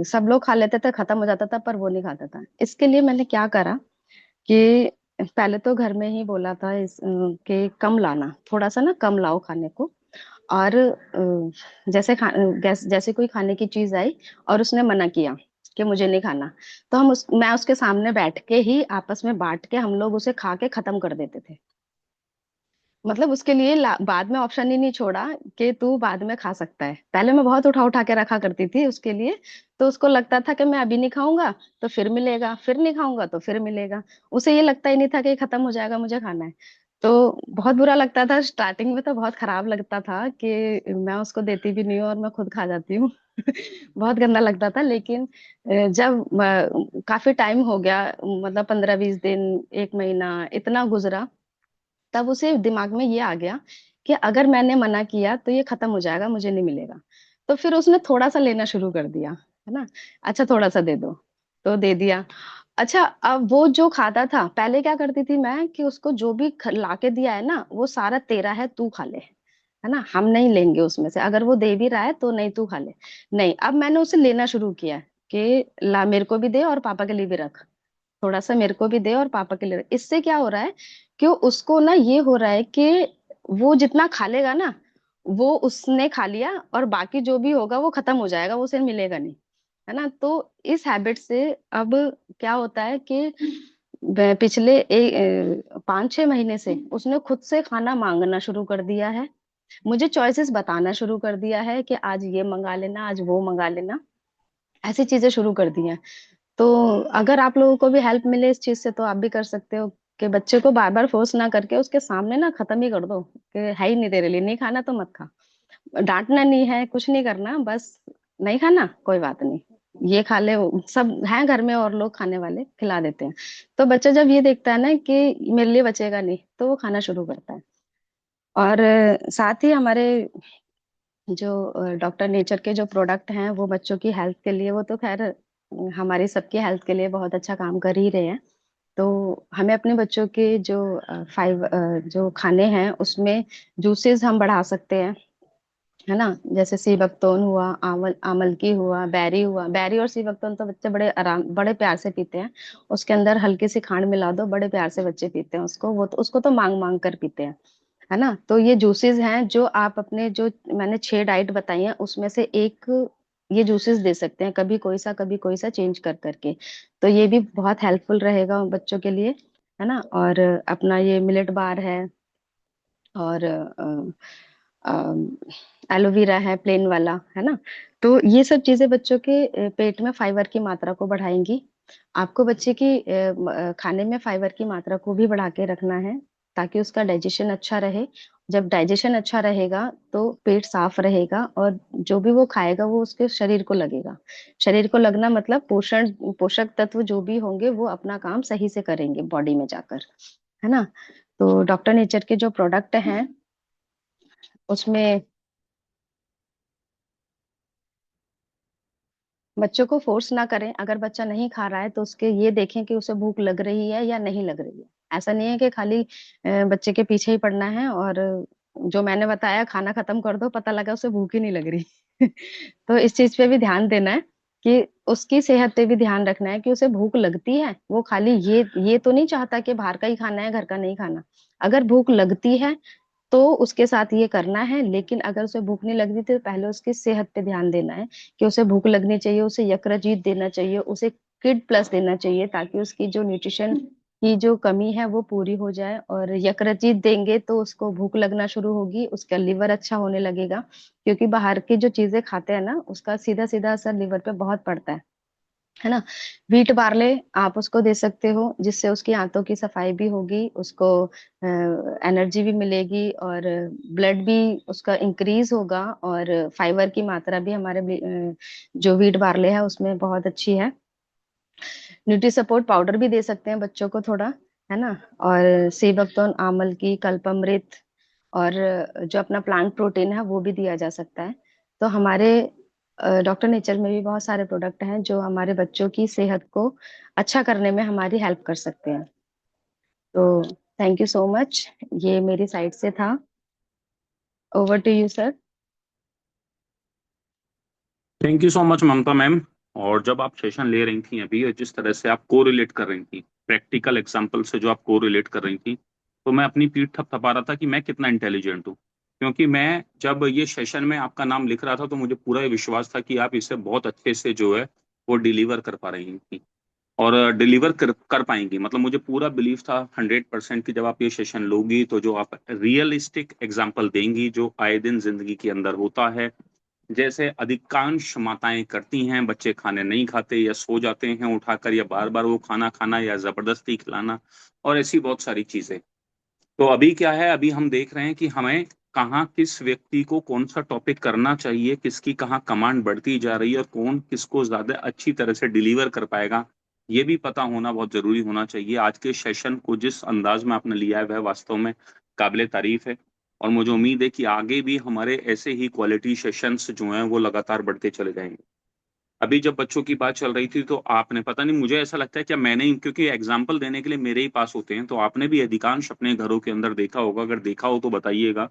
सब लोग खा लेते थे, खत्म हो जाता था, पर वो नहीं खाता था। इसके लिए मैंने क्या करा कि पहले तो घर में ही बोला था कि कम लाना, थोड़ा सा ना कम लाओ खाने को। और जैसे कोई खाने की चीज आई और उसने मना किया कि मुझे नहीं खाना, तो मैं उसके सामने बैठ के ही आपस में बांट के हम लोग उसे खा के खत्म कर देते थे। मतलब उसके लिए बाद में ऑप्शन ही नहीं छोड़ा कि तू बाद में खा सकता है। पहले मैं बहुत उठा उठा के रखा करती थी उसके लिए, तो उसको लगता था कि मैं अभी नहीं खाऊंगा तो फिर मिलेगा, फिर नहीं खाऊंगा तो फिर मिलेगा। उसे ये लगता ही नहीं था कि खत्म हो जाएगा, मुझे खाना है। तो बहुत बुरा लगता था स्टार्टिंग में, तो बहुत खराब लगता था कि मैं उसको देती भी नहीं हूँ और मैं खुद खा जाती हूँ। बहुत गंदा लगता था। लेकिन जब काफी टाइम हो गया, मतलब 15-20 दिन, एक महीना इतना गुजरा, तब उसे दिमाग में ये आ गया कि अगर मैंने मना किया तो ये खत्म हो जाएगा, मुझे नहीं मिलेगा। तो फिर उसने थोड़ा सा लेना शुरू कर दिया, है ना। अच्छा थोड़ा सा दे दो, तो दे दिया। अच्छा, अब वो जो खाता था, पहले क्या करती थी मैं कि उसको जो भी लाके दिया है ना, वो सारा तेरा है, तू खा ले, है ना, हम नहीं लेंगे उसमें से, अगर वो दे भी रहा है तो नहीं, तू खा ले। नहीं, अब मैंने उसे लेना शुरू किया कि ला मेरे को भी दे और पापा के लिए भी रख। थोड़ा सा मेरे को भी दे और पापा के लिए रख। इससे क्या हो रहा है कि उसको ना ये हो रहा है कि वो जितना खा लेगा ना, वो उसने खा लिया, और बाकी जो भी होगा वो खत्म हो जाएगा, वो उसे मिलेगा नहीं, है ना। तो इस हैबिट से अब क्या होता है कि पिछले 5-6 महीने से उसने खुद से खाना मांगना शुरू कर दिया है, मुझे चॉइसेस बताना शुरू कर दिया है कि आज ये मंगा लेना, आज वो मंगा लेना, ऐसी चीजें शुरू कर दी हैं। तो अगर आप लोगों को भी हेल्प मिले इस चीज से तो आप भी कर सकते हो, कि बच्चे को बार बार फोर्स ना करके उसके सामने ना खत्म ही कर दो कि है ही नहीं तेरे लिए, नहीं खाना तो मत खा। डांटना नहीं है, कुछ नहीं करना, बस नहीं खाना कोई बात नहीं, ये खा ले, सब हैं घर में और लोग खाने वाले, खिला देते हैं। तो बच्चा जब ये देखता है ना कि मेरे लिए बचेगा नहीं, तो वो खाना शुरू करता है। और साथ ही हमारे जो डॉक्टर नेचर के जो प्रोडक्ट हैं वो बच्चों की हेल्थ के लिए, वो तो खैर हमारी सबकी हेल्थ के लिए बहुत अच्छा काम कर ही रहे हैं। तो हमें अपने बच्चों के जो जो खाने हैं उसमें जूसेस हम बढ़ा सकते हैं, है ना। जैसे सी बकतौन हुआ, आमलकी हुआ, बेरी हुआ। बेरी और सी बकतौन तो बच्चे बड़े प्यार से पीते हैं। उसके अंदर हल्की सी खांड मिला दो, बड़े प्यार से बच्चे पीते हैं उसको, वो तो उसको तो मांग मांग कर पीते हैं, है ना। तो ये जूसेस हैं जो आप अपने, जो मैंने 6 डाइट बताई है उसमें से एक ये जूसेस दे सकते हैं, कभी कोई सा चेंज कर करके। तो ये भी बहुत हेल्पफुल रहेगा बच्चों के लिए, है ना। और अपना ये मिलेट बार है, और एलोवेरा है प्लेन वाला, है ना। तो ये सब चीजें बच्चों के पेट में फाइबर की मात्रा को बढ़ाएंगी। आपको बच्चे की खाने में फाइबर की मात्रा को भी बढ़ा के रखना है, ताकि उसका डाइजेशन अच्छा रहे। जब डाइजेशन अच्छा रहेगा तो पेट साफ रहेगा, और जो भी वो खाएगा वो उसके शरीर को लगेगा। शरीर को लगना मतलब पोषक तत्व जो भी होंगे वो अपना काम सही से करेंगे बॉडी में जाकर, है ना। तो डॉक्टर नेचर के जो प्रोडक्ट हैं उसमें बच्चों को फोर्स ना करें। अगर बच्चा नहीं खा रहा है तो उसके ये देखें कि उसे भूख लग रही है या नहीं लग रही है। ऐसा नहीं है कि खाली बच्चे के पीछे ही पड़ना है, और जो मैंने बताया खाना खत्म कर दो, पता लगा उसे भूख ही नहीं लग रही। तो इस चीज पे भी ध्यान देना है, कि उसकी सेहत पे भी ध्यान रखना है कि उसे भूख लगती है। वो खाली ये तो नहीं चाहता कि बाहर का ही खाना है, घर का नहीं खाना। अगर भूख लगती है तो उसके साथ ये करना है, लेकिन अगर उसे भूख नहीं लग रही तो पहले उसकी सेहत पे ध्यान देना है, कि उसे भूख लगनी चाहिए, उसे यकृत देना चाहिए, उसे किड प्लस देना चाहिए, ताकि उसकी जो न्यूट्रिशन की जो कमी है वो पूरी हो जाए। और यकृत देंगे तो उसको भूख लगना शुरू होगी, उसका लिवर अच्छा होने लगेगा, क्योंकि बाहर की जो चीजें खाते हैं ना उसका सीधा सीधा असर लिवर पे बहुत पड़ता है ना। व्हीट बार्ले आप उसको दे सकते हो, जिससे उसकी आंतों की सफाई भी होगी, उसको एनर्जी भी मिलेगी, और ब्लड भी उसका इंक्रीज होगा, और फाइबर की मात्रा भी हमारे जो व्हीट बार्ले है उसमें बहुत अच्छी है। न्यूट्री सपोर्ट पाउडर भी दे सकते हैं बच्चों को थोड़ा, है ना। और सेबकतोन, आमल की, कल्पमृत, और जो अपना प्लांट प्रोटीन है वो भी दिया जा सकता है। तो हमारे डॉक्टर नेचर में भी बहुत सारे प्रोडक्ट हैं जो हमारे बच्चों की सेहत को अच्छा करने में हमारी हेल्प कर सकते हैं। तो थैंक यू सो मच, ये मेरी साइड से था। Over to you sir. Thank you so much Mamta ma'am. और जब आप सेशन ले रही थी अभी, और जिस तरह से आप को रिलेट कर रही थी, प्रैक्टिकल एग्जाम्पल से जो आप को रिलेट कर रही थी, तो मैं अपनी पीठ थपथपा रहा था कि मैं कितना इंटेलिजेंट हूँ। क्योंकि मैं जब ये सेशन में आपका नाम लिख रहा था तो मुझे पूरा ये विश्वास था कि आप इसे बहुत अच्छे से जो है वो डिलीवर कर पा रही थी, और डिलीवर कर पाएंगी। मतलब मुझे पूरा बिलीव था 100% कि जब आप ये सेशन लोगी तो जो आप रियलिस्टिक एग्जाम्पल देंगी जो आए दिन जिंदगी के अंदर होता है, जैसे अधिकांश माताएं करती हैं, बच्चे खाने नहीं खाते या सो जाते हैं उठाकर, या बार बार वो खाना खाना या जबरदस्ती खिलाना, और ऐसी बहुत सारी चीजें। तो अभी क्या है, अभी हम देख रहे हैं कि हमें कहाँ किस व्यक्ति को कौन सा टॉपिक करना चाहिए, किसकी कहाँ कमांड बढ़ती जा रही है, और कौन किसको ज्यादा अच्छी तरह से डिलीवर कर पाएगा, ये भी पता होना बहुत जरूरी होना चाहिए। आज के सेशन को जिस अंदाज में आपने लिया है वह वास्तव में काबिले तारीफ है, और मुझे उम्मीद है कि आगे भी हमारे ऐसे ही क्वालिटी सेशंस जो हैं वो लगातार बढ़ते चले जाएंगे। अभी जब बच्चों की बात चल रही थी तो आपने, पता नहीं मुझे ऐसा लगता है क्या मैंने क्योंकि एग्जाम्पल देने के लिए मेरे ही पास होते हैं, तो आपने भी अधिकांश अपने घरों के अंदर देखा होगा, अगर देखा हो तो बताइएगा,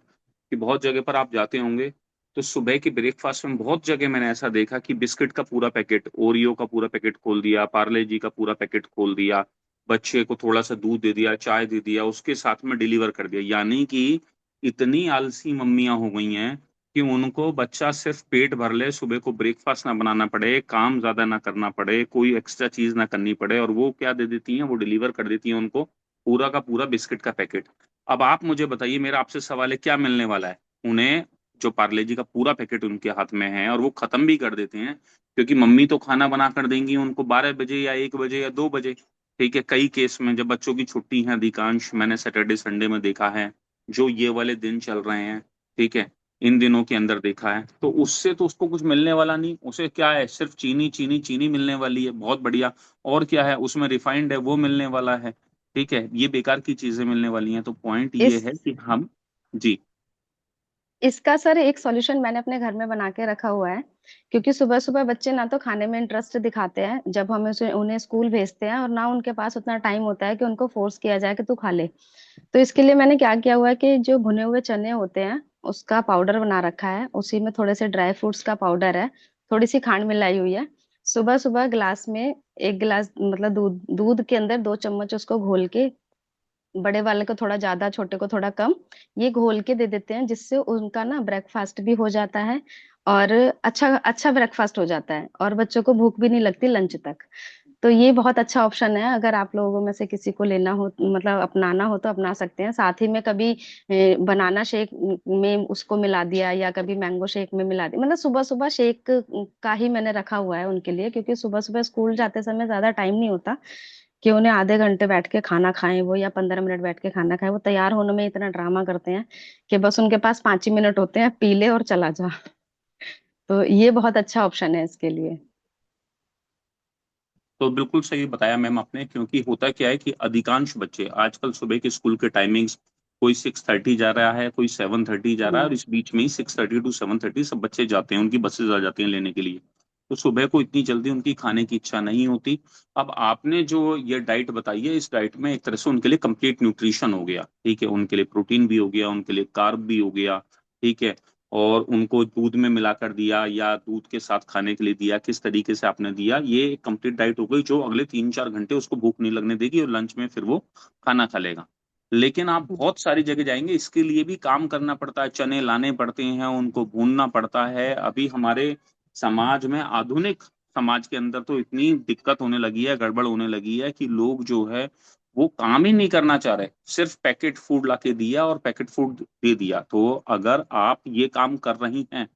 कि बहुत जगह पर आप जाते होंगे तो सुबह के ब्रेकफास्ट में बहुत जगह मैंने ऐसा देखा कि बिस्किट का पूरा पैकेट, ओरियो का पूरा पैकेट खोल दिया, पार्ले जी का पूरा पैकेट खोल दिया, बच्चे को थोड़ा सा दूध दे दिया, चाय दे दिया, उसके साथ में डिलीवर कर दिया। यानी कि इतनी आलसी मम्मियां हो गई हैं कि उनको बच्चा सिर्फ पेट भर ले, सुबह को ब्रेकफास्ट ना बनाना पड़े, काम ज्यादा ना करना पड़े, कोई एक्स्ट्रा चीज ना करनी पड़े, और वो क्या दे देती हैं, वो डिलीवर कर देती हैं उनको पूरा का पूरा बिस्किट का पैकेट। अब आप मुझे बताइए, मेरा आपसे सवाल है, क्या मिलने वाला है उन्हें? जो पार्ले जी का पूरा पैकेट उनके हाथ में है, और वो खत्म भी कर देते हैं, क्योंकि मम्मी तो खाना बना कर देंगी उनको 12 बजे या 1 बजे या 2 बजे। ठीक है, कई केस में जब बच्चों की छुट्टी है, अधिकांश मैंने सैटरडे संडे में देखा है, जो ये वाले दिन चल रहे हैं, ठीक है, इन दिनों के अंदर देखा है, तो उससे तो उसको कुछ मिलने वाला नहीं। उसे क्या है, सिर्फ चीनी चीनी चीनी मिलने वाली है, बहुत बढ़िया। और क्या है उसमें, रिफाइंड है वो मिलने वाला है। ठीक है, ये बेकार की चीजें मिलने वाली हैं। तो पॉइंट ये इस है कि हम, जी, इसका सर एक सॉल्यूशन मैंने अपने घर में बना के रखा हुआ है। क्योंकि सुबह सुबह बच्चे ना तो खाने में इंटरेस्ट दिखाते हैं जब हम उन्हें स्कूल भेजते हैं, और ना उनके पास उतना टाइम होता है कि उनको फोर्स किया जाए कि तू खा ले। तो इसके लिए मैंने क्या किया हुआ है कि जो भुने हुए चने होते हैं उसका पाउडर बना रखा है, उसी में थोड़े से ड्राई फ्रूट्स का पाउडर है, थोड़ी सी खांड मिलाई हुई है। सुबह सुबह गिलास में, एक गिलास मतलब दूध दूध के अंदर 2 चम्मच उसको घोल के, बड़े वाले को थोड़ा ज्यादा, छोटे को थोड़ा कम, ये घोल के दे देते हैं, जिससे उनका ना ब्रेकफास्ट भी हो जाता है, और अच्छा अच्छा ब्रेकफास्ट हो जाता है, और बच्चों को भूख भी नहीं लगती लंच तक। तो ये बहुत अच्छा ऑप्शन है, अगर आप लोगों में से किसी को लेना हो, मतलब अपनाना हो तो अपना सकते हैं। साथ ही में कभी बनाना शेक में उसको मिला दिया, या कभी मैंगो शेक में मिला दिया। मतलब सुबह सुबह शेक का ही मैंने रखा हुआ है उनके लिए, क्योंकि सुबह सुबह स्कूल जाते समय ज्यादा टाइम नहीं होता कि उन्हें आधे घंटे बैठ के खाना खाएं वो, या 15 मिनट बैठ के खाना खाएं। वो तैयार होने में इतना ड्रामा करते हैं कि बस उनके पास 5 ही मिनट होते हैं, पी ले और चला जा। तो ये बहुत अच्छा ऑप्शन है इसके लिए। तो बिल्कुल सही बताया मैम आपने। क्योंकि होता क्या है कि अधिकांश बच्चे आजकल सुबह के स्कूल के टाइमिंग्स, कोई 6:30 जा रहा है, कोई 7:30 जा रहा है, और हम्म। इस बीच में ही 6:30 to 7:30 सब बच्चे जाते हैं, उनकी बसेज आ जाती हैं लेने के लिए। तो सुबह को इतनी जल्दी उनकी खाने की इच्छा नहीं होती। अब आपने जो ये डाइट बताई है, इस डाइट में एक तरह से उनके लिए कंप्लीट न्यूट्रिशन हो गया। ठीक है, उनके लिए प्रोटीन भी हो गया, उनके लिए कार्ब भी हो गया। ठीक है, और उनको दूध में मिलाकर दिया या दूध के साथ खाने के लिए दिया, किस तरीके से आपने दिया, ये एक कंप्लीट डाइट हो गई, जो अगले 3-4 घंटे उसको भूख नहीं लगने देगी, और लंच में फिर वो खाना खा लेगा। लेकिन आप बहुत सारी जगह जाएंगे, इसके लिए भी काम करना पड़ता है, चने लाने पड़ते हैं, उनको भूनना पड़ता है। अभी हमारे समाज में, आधुनिक समाज के अंदर तो इतनी दिक्कत होने लगी है, गड़बड़ होने लगी है, कि लोग जो है वो काम ही नहीं करना चाह रहे, सिर्फ पैकेट फूड लाके दिया और पैकेट फूड दे दिया। तो अगर आप ये काम कर रही हैं,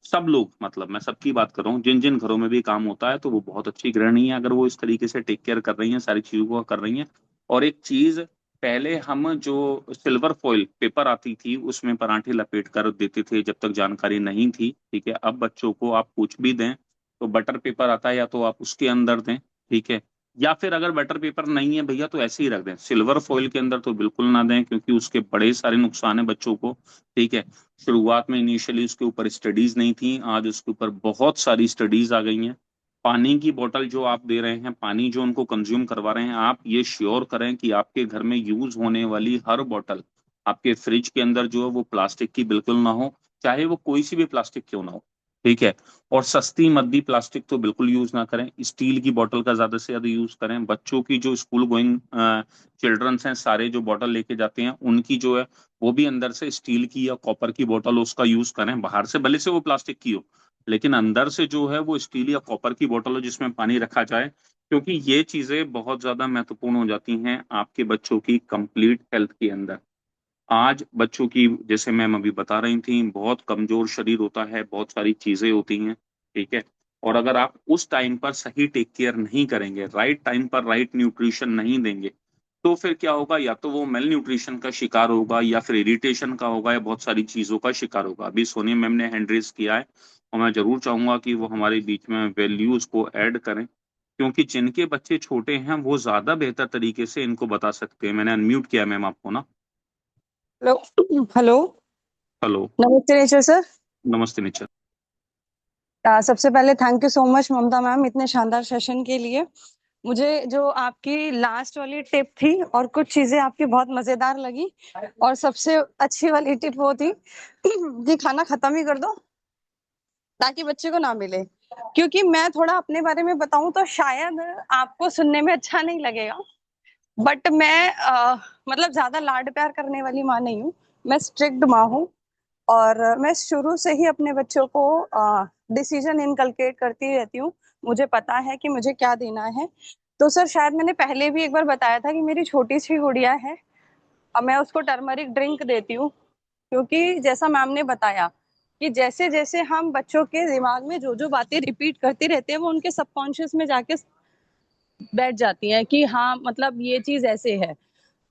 सब लोग, मतलब मैं सबकी बात कर रहा हूँ, जिन जिन घरों में भी काम होता है, तो वो बहुत अच्छी गृहिणी है अगर वो इस तरीके से टेक केयर कर रही हैं, सारी चीजों को कर रही हैं। और एक चीज, पहले हम जो सिल्वर फॉइल पेपर आती थी उसमें पराठे लपेट कर देते थे जब तक जानकारी नहीं थी। ठीक है, अब बच्चों को आप कुछ भी दें तो बटर पेपर आता है, या तो आप उसके अंदर दें। ठीक है, या फिर अगर बटर पेपर नहीं है भैया तो ऐसे ही रख दें, सिल्वर फॉइल के अंदर तो बिल्कुल ना दें, क्योंकि उसके बड़े सारे नुकसान है बच्चों को। ठीक है, शुरुआत में इनिशियली उसके ऊपर स्टडीज नहीं थी, आज उसके ऊपर बहुत सारी स्टडीज आ गई हैं। पानी की बोतल जो आप दे रहे हैं, पानी जो उनको कंज्यूम करवा रहे हैं, आप ये श्योर करें कि आपके घर में यूज होने वाली हर बोतल आपके फ्रिज के अंदर जो है वो प्लास्टिक की बिल्कुल ना हो, चाहे वो कोई सी भी प्लास्टिक क्यों ना हो। ठीक है, और सस्ती मद्दी प्लास्टिक तो बिल्कुल यूज ना करें, स्टील की बोतल का ज्यादा से ज्यादा यूज करें। बच्चों की जो स्कूल गोइंग चिल्ड्रंस हैं, सारे जो बोतल लेके जाते हैं, उनकी जो है वो भी अंदर से स्टील की या कॉपर की बोतल उसका यूज करें। बाहर से भले से वो प्लास्टिक की हो, लेकिन अंदर से जो है वो स्टील या कॉपर की बोतल हो जिसमें पानी रखा जाए। क्योंकि ये चीजें बहुत ज्यादा महत्वपूर्ण हो जाती हैं आपके बच्चों की कंप्लीट हेल्थ के अंदर। आज बच्चों की, जैसे मैम अभी बता रही थी, बहुत कमजोर शरीर होता है, बहुत सारी चीजें होती हैं। ठीक है, और अगर आप उस टाइम पर सही टेक केयर नहीं करेंगे, राइट टाइम पर राइट न्यूट्रिशन नहीं देंगे, तो फिर क्या होगा, या तो वो मेल न्यूट्रिशन का शिकार होगा, या फिर इरिटेशन का होगा, या बहुत सारी चीजों का शिकार होगा। अभी सोनिया मैम ने हैंड रेस किया है, और मैं जरूर चाहूंगा कि वो हमारे बीच में वैल्यूज को ऐड करें, क्योंकि जिनके बच्चे छोटे हैं वो ज्यादा बेहतर तरीके से इनको बता सकते हैं। मैंने अनम्यूट किया मैम आपको ना। हेलो। हेलो। हेलो। नमस्ते नेचर सर। नमस्ते निचर। सबसे पहले thank you so much Mamta ma'am, इतने शानदार सेशन के लिए। मुझे जो आपकी लास्ट वाली टिप थी और कुछ चीजें आपकी बहुत मजेदार लगी, और सबसे अच्छी वाली टिप वो थी कि खाना खत्म ही कर दो ताकि बच्चे को ना मिले। क्योंकि मैं थोड़ा अपने बारे में बताऊं तो शायद आपको सुनने में अच्छा नहीं लगेगा, बट मैं मतलब ज्यादा लाड प्यार करने वाली माँ नहीं हूँ। मैं स्ट्रिक्ट माँ हूँ। और मैं शुरू से ही अपने बच्चों को डिसीजन इनकलकेट करती रहती हूँ। मुझे पता है कि मुझे क्या देना है। तो सर शायद मैंने पहले भी एक बार बताया था कि मेरी छोटी सी गुड़िया है। अब मैं उसको टर्मरिक ड्रिंक देती हूँ, क्योंकि जैसा मैम ने बताया कि जैसे जैसे हम बच्चों के दिमाग में जो जो बातें रिपीट करते रहते हैं वो उनके सबकॉन्शियस में जाके बैठ जाती हैं कि हाँ मतलब ये चीज ऐसे है।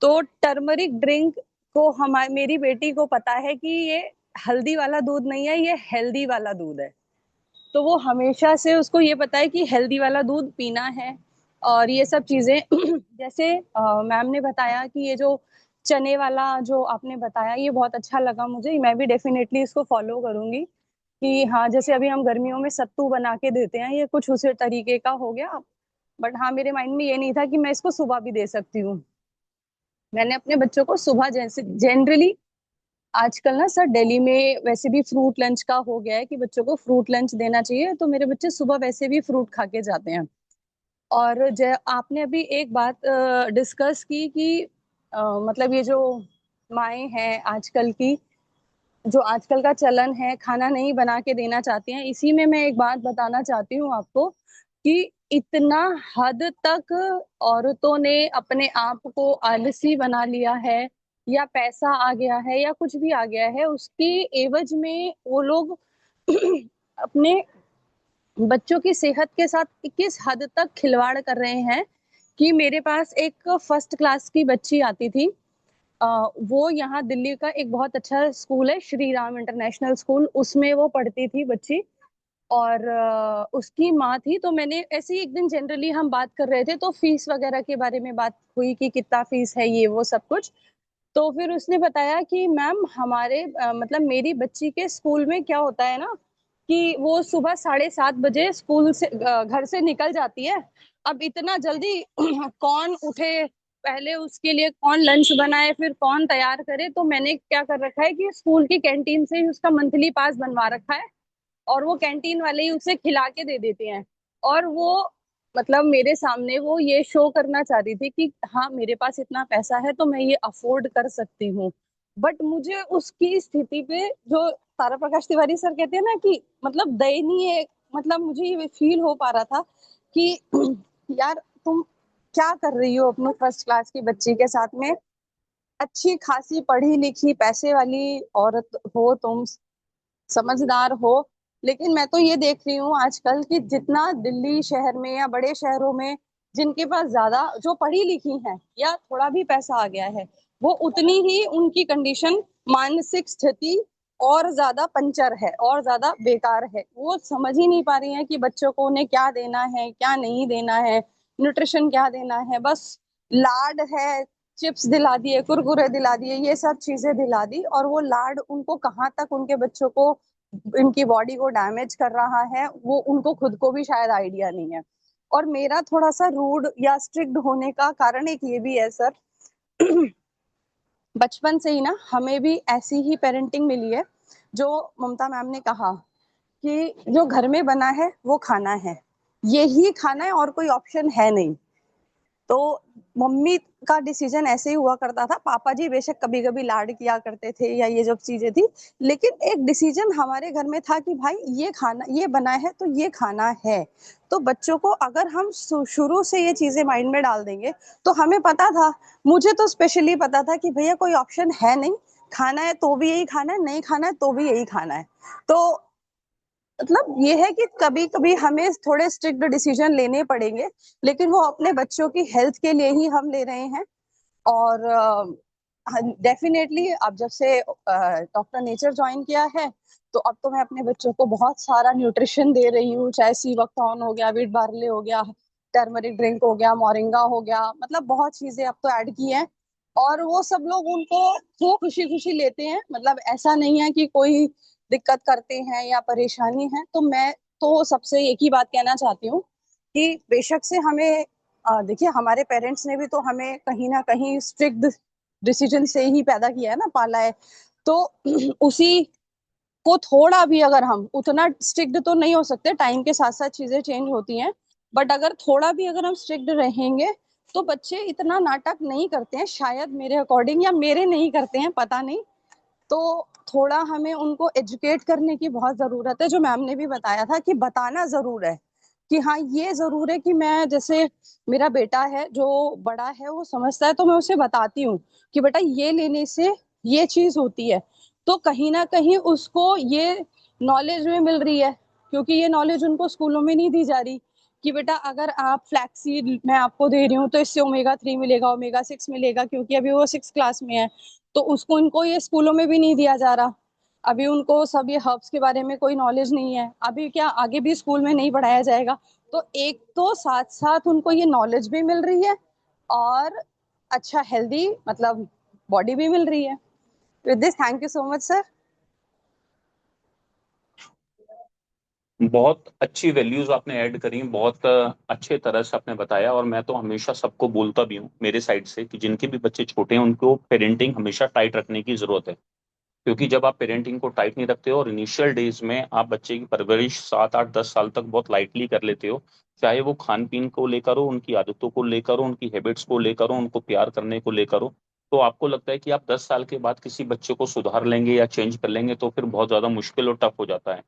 तो टर्मरिक ड्रिंक को हमारी मेरी बेटी को पता है कि ये हल्दी वाला दूध नहीं है, ये हेल्दी वाला दूध है। तो वो हमेशा से उसको ये पता है कि हेल्दी वाला दूध पीना है। और ये सब चीजें जैसे मैम ने बताया कि ये जो चने वाला जो आपने बताया ये बहुत अच्छा लगा मुझे। मैं भी डेफिनेटली इसको फॉलो करूंगी कि हाँ जैसे अभी हम गर्मियों में सत्तू बना के देते हैं, ये कुछ उसी तरीके का हो गया। बट हाँ मेरे माइंड में ये नहीं था कि मैं इसको सुबह भी दे सकती हूँ। मैंने अपने बच्चों को सुबह जैसे जनरली आजकल ना सर दिल्ली में वैसे भी फ्रूट लंच का हो गया है कि बच्चों को फ्रूट लंच देना चाहिए, तो मेरे बच्चे सुबह वैसे भी फ्रूट खा के जाते हैं। और आपने अभी एक बात डिस्कस की कि मतलब ये जो माएँ हैं आजकल की, जो आजकल का चलन है खाना नहीं बना के देना चाहती हैं, इसी में मैं एक बात बताना चाहती हूँ आपको कि इतना हद तक औरतों ने अपने आप को आलसी बना लिया है, या पैसा आ गया है या कुछ भी आ गया है, उसकी एवज में वो लोग अपने बच्चों की सेहत के साथ किस हद तक खिलवाड़ कर रहे हैं। कि मेरे पास एक फर्स्ट क्लास की बच्ची आती थी। वो यहाँ दिल्ली का एक बहुत अच्छा स्कूल है, श्री राम इंटरनेशनल स्कूल, उसमें वो पढ़ती थी बच्ची। और उसकी माँ थी, तो मैंने ऐसे ही एक दिन जनरली हम बात कर रहे थे तो फीस वगैरह के बारे में बात हुई कि कितना फीस है ये वो सब कुछ। तो फिर उसने बताया कि मैम हमारे मतलब मेरी बच्ची के स्कूल में क्या होता है ना कि वो सुबह 7:30 बजे स्कूल से घर से निकल जाती है। अब इतना जल्दी कौन उठे, पहले उसके लिए कौन लंच बनाए फिर कौन तैयार करे। तो मैंने क्या कर रखा है कि स्कूल की कैंटीन से ही उसका मंथली पास बनवा रखा है, और वो कैंटीन वाले ही उसे खिला के दे देते हैं। और वो मतलब मेरे सामने वो ये शो करना चाह रही थी कि हाँ मेरे पास इतना पैसा है तो मैं ये अफोर्ड कर सकती हूँ। बट मुझे उसकी स्थिति पे जो तारा प्रकाश तिवारी सर कहते हैं ना कि मतलब दयनीय, मतलब मुझे ये फील हो पा रहा था कि यार तुम क्या कर रही हो अपनी फर्स्ट क्लास की बच्ची के साथ में। अच्छी खासी पढ़ी लिखी पैसे वाली औरत हो तुम, समझदार हो। लेकिन मैं तो ये देख रही हूँ आजकल कि जितना दिल्ली शहर में या बड़े शहरों में जिनके पास ज्यादा जो पढ़ी लिखी हैं या थोड़ा भी पैसा आ गया है, वो उतनी ही उनकी कंडीशन, मानसिक स्थिति और ज्यादा पंचर है और ज्यादा बेकार है। वो समझ ही नहीं पा रही हैं कि बच्चों को उन्हें क्या देना है क्या नहीं देना है, न्यूट्रिशन क्या देना है। बस लाड है, चिप्स दिला दिए, कुरकुरे दिला दिए, ये सब चीजें दिला दी, और वो लाड उनको कहाँ तक उनके बच्चों को, इनकी बॉडी को डैमेज कर रहा है वो उनको खुद को भी शायद आइडिया नहीं है। और मेरा थोड़ा सा रूड या स्ट्रिक्ट होने का कारण एक ये भी है सर, बचपन से ही ना हमें भी ऐसी ही पेरेंटिंग मिली है। जो ममता मैम ने कहा कि जो घर में बना है वो खाना है, यही खाना है और कोई ऑप्शन है नहीं। तो मम्मी का डिसीजन ऐसे ही हुआ करता था, पापा जी बेशक कभी कभी लाड किया करते थे या ये जो चीजें थी, लेकिन एक डिसीजन हमारे घर में था कि भाई ये खाना ये बना है तो ये खाना है। तो बच्चों को अगर हम शुरू से ये चीजें माइंड में डाल देंगे, तो हमें पता था, मुझे तो स्पेशली पता था कि भैया कोई ऑप्शन है नहीं, खाना है तो भी यही खाना है, नहीं खाना है तो भी यही खाना है। तो मतलब ये है कि कभी कभी हमें थोड़े स्ट्रिक्ट डिसीजन लेने पड़ेंगे, लेकिन वो अपने बच्चों की हेल्थ के लिए ही हम ले रहे हैं। और डेफिनेटली अब जब से डॉक्टर नेचर ज्वाइन किया है, तो अब तो मैं अपने बच्चों को बहुत सारा न्यूट्रिशन दे रही हूँ, चाहे सी वक्थॉर्न हो गया, व्हीट बार्ले हो गया, टर्मरिक ड्रिंक हो गया, मोरिंगा हो गया, मतलब बहुत चीजें अब तो ऐड की हैं। और वो सब लोग उनको वो खुशी खुशी लेते हैं, मतलब ऐसा नहीं है कि कोई दिक्कत करते हैं या परेशानी है। तो मैं तो सबसे एक ही बात कहना चाहती हूँ कि बेशक से हमें देखिए हमारे पेरेंट्स ने भी तो हमें कहीं ना कहीं स्ट्रिक्ट डिसीजन से ही पैदा किया है ना, पाला है। तो उसी को थोड़ा भी अगर हम उतना स्ट्रिक्ट तो नहीं हो सकते, टाइम के साथ साथ चीजें चेंज होती हैं, बट अगर थोड़ा भी अगर हम स्ट्रिक्ट रहेंगे तो बच्चे इतना नाटक नहीं करते हैं शायद, मेरे अकॉर्डिंग, या मेरे नहीं करते हैं, पता नहीं। तो थोड़ा हमें उनको एजुकेट करने की बहुत जरूरत है, जो मैम ने भी बताया था कि बताना जरूर है कि हाँ ये जरूर है कि मैं, जैसे मेरा बेटा है जो बड़ा है वो समझता है, तो मैं उसे बताती हूँ कि बेटा ये लेने से ये चीज होती है। तो कहीं ना कहीं उसको ये नॉलेज में मिल रही है, क्योंकि ये नॉलेज उनको स्कूलों में नहीं दी जा रही कि बेटा अगर आप फ्लैक्सीड मैं आपको दे रही हूँ तो इससे ओमेगा 3 मिलेगा, ओमेगा 6 मिलेगा, क्योंकि अभी वो 6 क्लास में है। तो उसको इनको ये स्कूलों में भी नहीं दिया जा रहा। अभी उनको सब ये हर्ब्स के बारे में कोई नॉलेज नहीं है, अभी क्या आगे भी स्कूल में नहीं पढ़ाया जाएगा। तो एक तो साथ साथ उनको ये नॉलेज भी मिल रही है और अच्छा हेल्दी मतलब बॉडी भी मिल रही है। With this thank you so much sir. बहुत अच्छी वैल्यूज आपने ऐड करी, बहुत अच्छे तरह से आपने बताया। और मैं तो हमेशा सबको बोलता भी हूँ मेरे साइड से कि जिनके भी बच्चे छोटे हैं उनको पेरेंटिंग हमेशा टाइट रखने की जरूरत है। क्योंकि जब आप पेरेंटिंग को टाइट नहीं रखते हो और इनिशियल डेज में आप बच्चे की परवरिश 7 8 10 साल तक बहुत लाइटली कर लेते हो, चाहे वो खान पीन को लेकर हो, उनकी आदतों को लेकर हो, उनकी हैबिट्स को लेकर हो, उनको प्यार करने को लेकर हो, तो आपको लगता है कि आप 10 साल के बाद किसी बच्चे को सुधार लेंगे या चेंज कर लेंगे, तो फिर बहुत ज्यादा मुश्किल और टफ हो जाता है।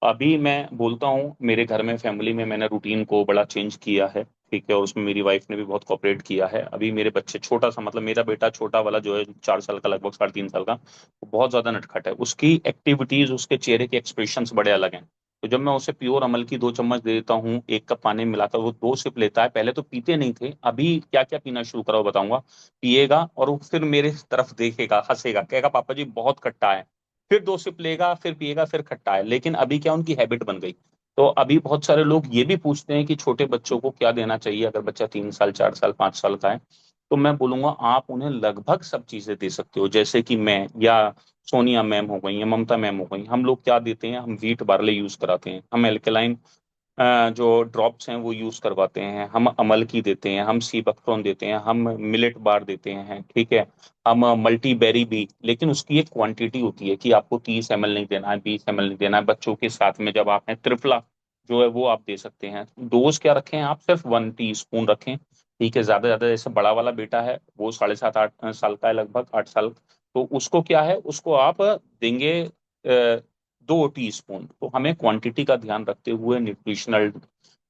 अभी मैं बोलता हूँ, मेरे घर में फैमिली में मैंने रूटीन को बड़ा चेंज किया है, ठीक है, और उसमें मेरी वाइफ ने भी बहुत कोऑपरेट किया है। अभी मेरे बच्चे छोटा सा, मतलब मेरा बेटा छोटा वाला जो है 4 साल का, लगभग 3.5 साल का, वो बहुत ज्यादा नटखट है। उसकी एक्टिविटीज, उसके चेहरे के एक्सप्रेशंस बड़े अलग हैं। तो जब मैं उसे प्योर अमल की 2 चम्मच दे देता हूँ 1 कप पानी में मिलाकर, वो 2 सिप लेता है। पहले तो पीते नहीं थे, अभी क्या क्या पीना शुरू करा वो बताऊंगा। पिएगा और वो फिर मेरे तरफ देखेगा, हंसेगा, कहेगा पापा जी बहुत खट्टा है। फिर 2 सिप लेगा, फिर पिएगा, फिर खट्टा है। लेकिन अभी क्या, उनकी हैबिट बन गई। तो अभी बहुत सारे लोग ये भी पूछते हैं कि छोटे बच्चों को क्या देना चाहिए अगर बच्चा 3 साल 4 साल 5 साल का है। तो मैं बोलूंगा आप उन्हें लगभग सब चीजें दे सकते हो, जैसे कि मैं या सोनिया मैम हो गई या ममता मैम हो गई, हम लोग क्या देते हैं, हम व्हीट बार्ले यूज कराते हैं, हम एल्कलाइन जो ड्रॉप्स हैं वो यूज करवाते हैं, हम अमल की देते हैं, हम सी बकथ्रोन देते हैं, हम मिलेट बार देते हैं, ठीक है, हम मल्टी बेरी भी। लेकिन उसकी एक क्वांटिटी होती है कि आपको 30 ml नहीं देना है, 20 ml नहीं देना है। बच्चों के साथ में जब आप हैं, त्रिफला जो है वो आप दे सकते हैं। डोज क्या रखें आप, सिर्फ 1 टीस्पून रखें, ठीक है। ज्यादा ज्यादा, जैसे बड़ा वाला बेटा है वो 7.5 8 साल का है, लगभग 8 साल, तो उसको क्या है, उसको आप देंगे 2 टीस्पून। तो हमें क्वांटिटी का ध्यान रखते हुए न्यूट्रिशनल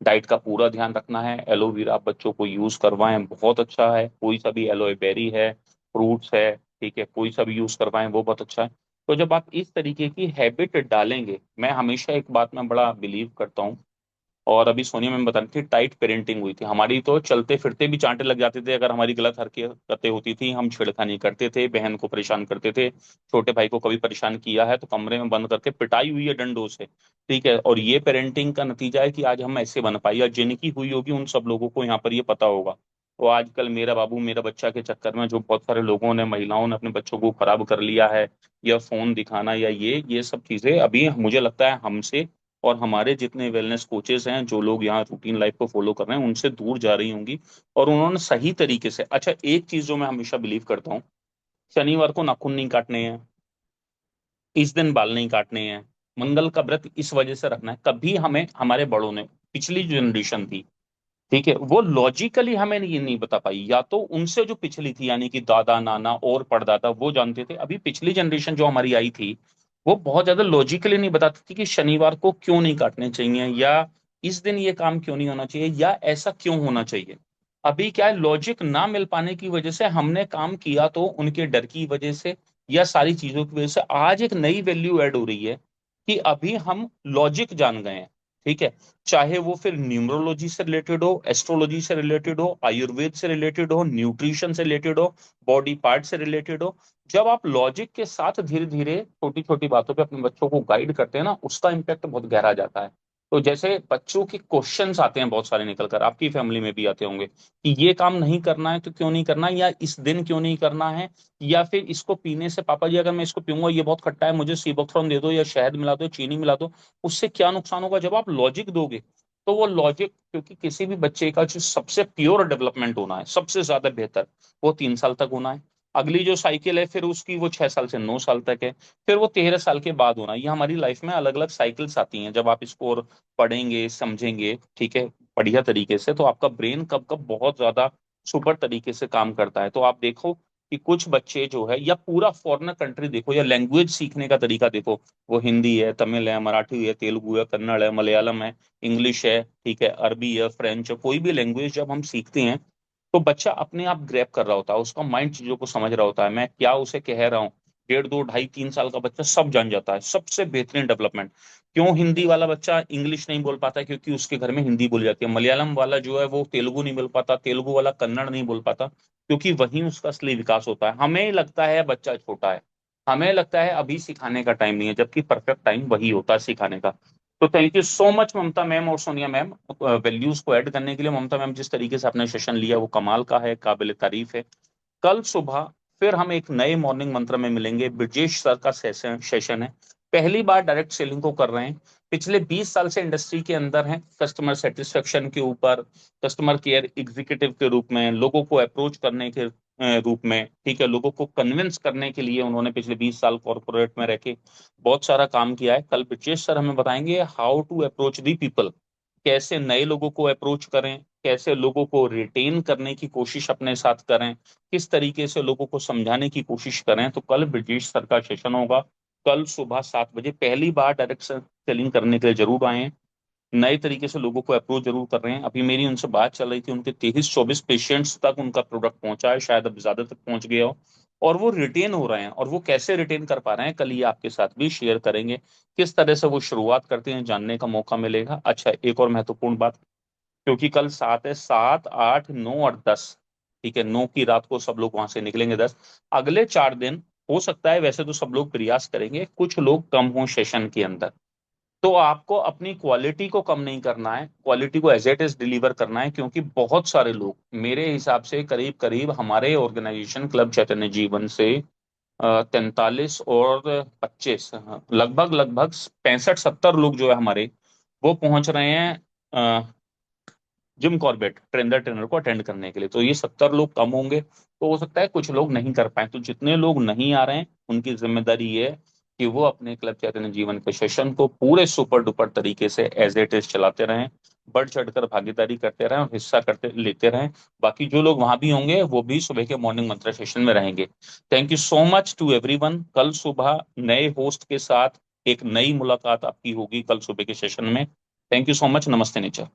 डाइट का पूरा ध्यान रखना है। एलोवेरा आप बच्चों को यूज करवाएं, बहुत अच्छा है। कोई सा भी एलोए बेरी है, फ्रूट्स है, ठीक है, कोई सा भी यूज करवाएं, वो बहुत अच्छा है। तो जब आप इस तरीके की हैबिट डालेंगे, मैं हमेशा एक बात में बड़ा बिलीव करता हूँ, और अभी सोनिया मैम बता रही थी टाइट पेरेंटिंग हुई थी हमारी, तो चलते फिरते भी चांटे लग जाते थे अगर हमारी गलत हरकतें होती थी। हम छेड़खानी करते थे, बहन को परेशान करते थे, छोटे भाई को कभी परेशान किया है तो कमरे में बंद करके पिटाई हुई है डंडों से, ठीक है। और ये पेरेंटिंग का नतीजा है कि आज हम ऐसे बन पाए, या जिनकी हुई होगी उन सब लोगों को यहाँ पर ये पता होगा। तो आजकल मेरा बाबू मेरा बच्चा के चक्कर में जो बहुत सारे लोगों ने, महिलाओं ने अपने बच्चों को खराब कर लिया है, या फोन दिखाना या ये सब चीजें, अभी मुझे लगता है हमसे और हमारे जितने वेलनेस कोचेस हैं, जो लोग यहाँ रूटीन लाइफ को फॉलो कर रहे हैं, उनसे दूर जा रही होंगी। और उन्होंने सही तरीके से, अच्छा एक चीज जो मैं हमेशा बिलीव करता हूँ, शनिवार को नाखून नहीं काटने हैं, इस दिन बाल नहीं काटने हैं, मंगल का व्रत इस वजह से रखना है। कभी हमें हमारे बड़ों ने, पिछली जनरेशन थी, ठीक है, वो लॉजिकली हमें ये नहीं बता पाई, या तो उनसे जो पिछली थी यानी कि दादा नाना और परदादा वो जानते थे। अभी पिछली जनरेशन जो हमारी आई थी, वो बहुत ज्यादा लॉजिकली नहीं बताती थी कि शनिवार को क्यों नहीं काटने चाहिए, या इस दिन ये काम क्यों नहीं होना चाहिए, या ऐसा क्यों होना चाहिए। अभी क्या है, लॉजिक ना मिल पाने की वजह से हमने काम किया, तो उनके डर की वजह से या सारी चीजों की वजह से आज एक नई वैल्यू ऐड हो रही है कि अभी हम लॉजिक जान गए हैं, ठीक है। चाहे वो फिर न्यूमरोलॉजी से रिलेटेड हो, एस्ट्रोलॉजी से रिलेटेड हो, आयुर्वेद से रिलेटेड हो, न्यूट्रिशन से रिलेटेड हो, बॉडी पार्ट से रिलेटेड हो। जब आप लॉजिक के साथ धीरे धीरे छोटी छोटी बातों पे अपने बच्चों को गाइड करते हैं ना, उसका इम्पैक्ट बहुत गहरा जाता है। तो जैसे बच्चों के क्वेश्चंस आते हैं बहुत सारे निकल कर, आपकी फैमिली में भी आते होंगे कि ये काम नहीं करना है तो क्यों नहीं करना, या इस दिन क्यों नहीं करना है, या फिर इसको पीने से पापा जी अगर मैं इसको पीऊंगा ये बहुत खट्टा है, मुझे सीबोथ्रॉन दे दो या शहद मिला दो, चीनी मिला दो, उससे क्या नुकसान होगा। जब आप लॉजिक दोगे, तो वो लॉजिक, क्योंकि किसी भी बच्चे का जो सबसे प्योर डेवलपमेंट होना है, सबसे ज्यादा बेहतर, वो 3 साल तक होना है। अगली जो साइकिल है फिर उसकी, वो 6 साल से 9 साल तक है, फिर वो 13 साल के बाद होना है। ये हमारी लाइफ में अलग अलग साइकिल्स आती हैं। जब आप इसको और पढ़ेंगे समझेंगे, ठीक है, बढ़िया तरीके से, तो आपका ब्रेन कब कब बहुत ज्यादा सुपर तरीके से काम करता है। तो आप देखो कि कुछ बच्चे जो है, या पूरा फॉरेनर कंट्री देखो, या लैंग्वेज सीखने का तरीका देखो, वो हिंदी है, तमिल है, मराठी है, तेलुगु है, कन्नड़ है, मलयालम है, इंग्लिश है, ठीक है, अरबी है, फ्रेंच है, कोई भी लैंग्वेज जब हम सीखते हैं तो बच्चा अपने आप ग्रैब कर रहा होता है, उसका माइंड चीजों को समझ रहा होता है, मैं क्या उसे कह रहा हूँ। 1.5, 2, 2.5, 3 साल का बच्चा सब जान जाता है, सबसे बेहतरीन डेवलपमेंट। क्यों हिंदी वाला बच्चा इंग्लिश नहीं बोल पाता? क्योंकि उसके घर में हिंदी बोली जाती है। मलयालम वाला जो है वो तेलुगु नहीं बोल पाता, तेलुगु वाला कन्नड़ नहीं बोल पाता, क्योंकि वहीं उसका असली विकास होता है। हमें लगता है बच्चा छोटा है, हमें लगता है अभी सिखाने का टाइम नहीं है, जबकि परफेक्ट टाइम वही होता है सिखाने का। तो thank you so much Mamta ma'am और सोनिया मैम, वैल्यूज को ऐड करने के लिए। ममता मैम, जिस तरीके से आपने सेशन लिया वो कमाल का है, काबिल तारीफ है। कल सुबह फिर हम एक नए मॉर्निंग मंत्र में मिलेंगे। ब्रजेश सर का सेशन सेशन है, पहली बार डायरेक्ट सेलिंग को कर रहे हैं, पिछले 20 साल से इंडस्ट्री के अंदर हैं, कस्टमर सेटिस्फेक्शन के ऊपर, कस्टमर केयर एग्जीक्यूटिव के रूप में, लोगों को अप्रोच करने के रूप में, ठीक है, लोगों को कन्विंस करने के लिए उन्होंने पिछले 20 साल कॉर्पोरेट में रह के बहुत सारा काम किया है। कल ब्रजेश सर हमें बताएंगे how to approach the people, कैसे नए लोगों को अप्रोच करें, कैसे लोगों को रिटेन करने की कोशिश अपने साथ करें, किस तरीके से लोगों को समझाने की कोशिश करें। तो कल ब्रजेश सर का सेशन होगा, कल सुबह 7 बजे। पहली बार डायरेक्ट सेलिंग करने के लिए जरूर आए, नए तरीके से लोगों को अप्रोच जरूर कर रहे हैं। अभी मेरी उनसे बात चल रही थी, उनके 23-24 पेशेंट्स तक उनका प्रोडक्ट पहुंचा है, शायद अब ज्यादा तक पहुंच गया हो, और वो रिटेन हो रहे हैं। और वो कैसे रिटेन कर पा रहे हैं, कल ये आपके साथ भी शेयर करेंगे, किस तरह से वो शुरुआत करते हैं, जानने का मौका मिलेगा। अच्छा, एक और महत्वपूर्ण बात, क्योंकि कल 7 है, 7, 8, 9 और 10, ठीक है, 9 की रात को सब लोग वहां से निकलेंगे, 10, अगले 4 दिन हो सकता है, वैसे तो सब लोग प्रयास करेंगे, कुछ लोग कम हो सेशन के अंदर। तो आपको अपनी क्वालिटी को कम नहीं करना है, क्वालिटी को एज इट इज डिलीवर करना है, क्योंकि बहुत सारे लोग, मेरे हिसाब से करीब करीब हमारे ऑर्गेनाइजेशन क्लब चैतन्य जीवन से 43 और 25, लगभग लगभग 65-70 लोग जो है हमारे, वो पहुंच रहे हैं जिम कॉर्बेट ट्रेनर ट्रेनर को अटेंड करने के लिए। तो ये 70 लोग कम होंगे, तो हो सकता है कुछ लोग नहीं कर पाए। तो जितने लोग नहीं आ रहे हैं उनकी जिम्मेदारी ये है कि वो अपने क्लब चैतन्य जीवन के सेशन को पूरे सुपर डुपर तरीके से एज इट इज चलाते रहें, बढ़ चढ़कर भागीदारी करते रहें और हिस्सा करते लेते रहें। बाकी जो लोग वहां भी होंगे वो भी सुबह के मॉर्निंग मंत्र सेशन में रहेंगे। Thank you so much to everyone. कल सुबह नए होस्ट के साथ एक नई मुलाकात आपकी होगी कल सुबह के सेशन में। Thank you so much. नमस्ते नेचर।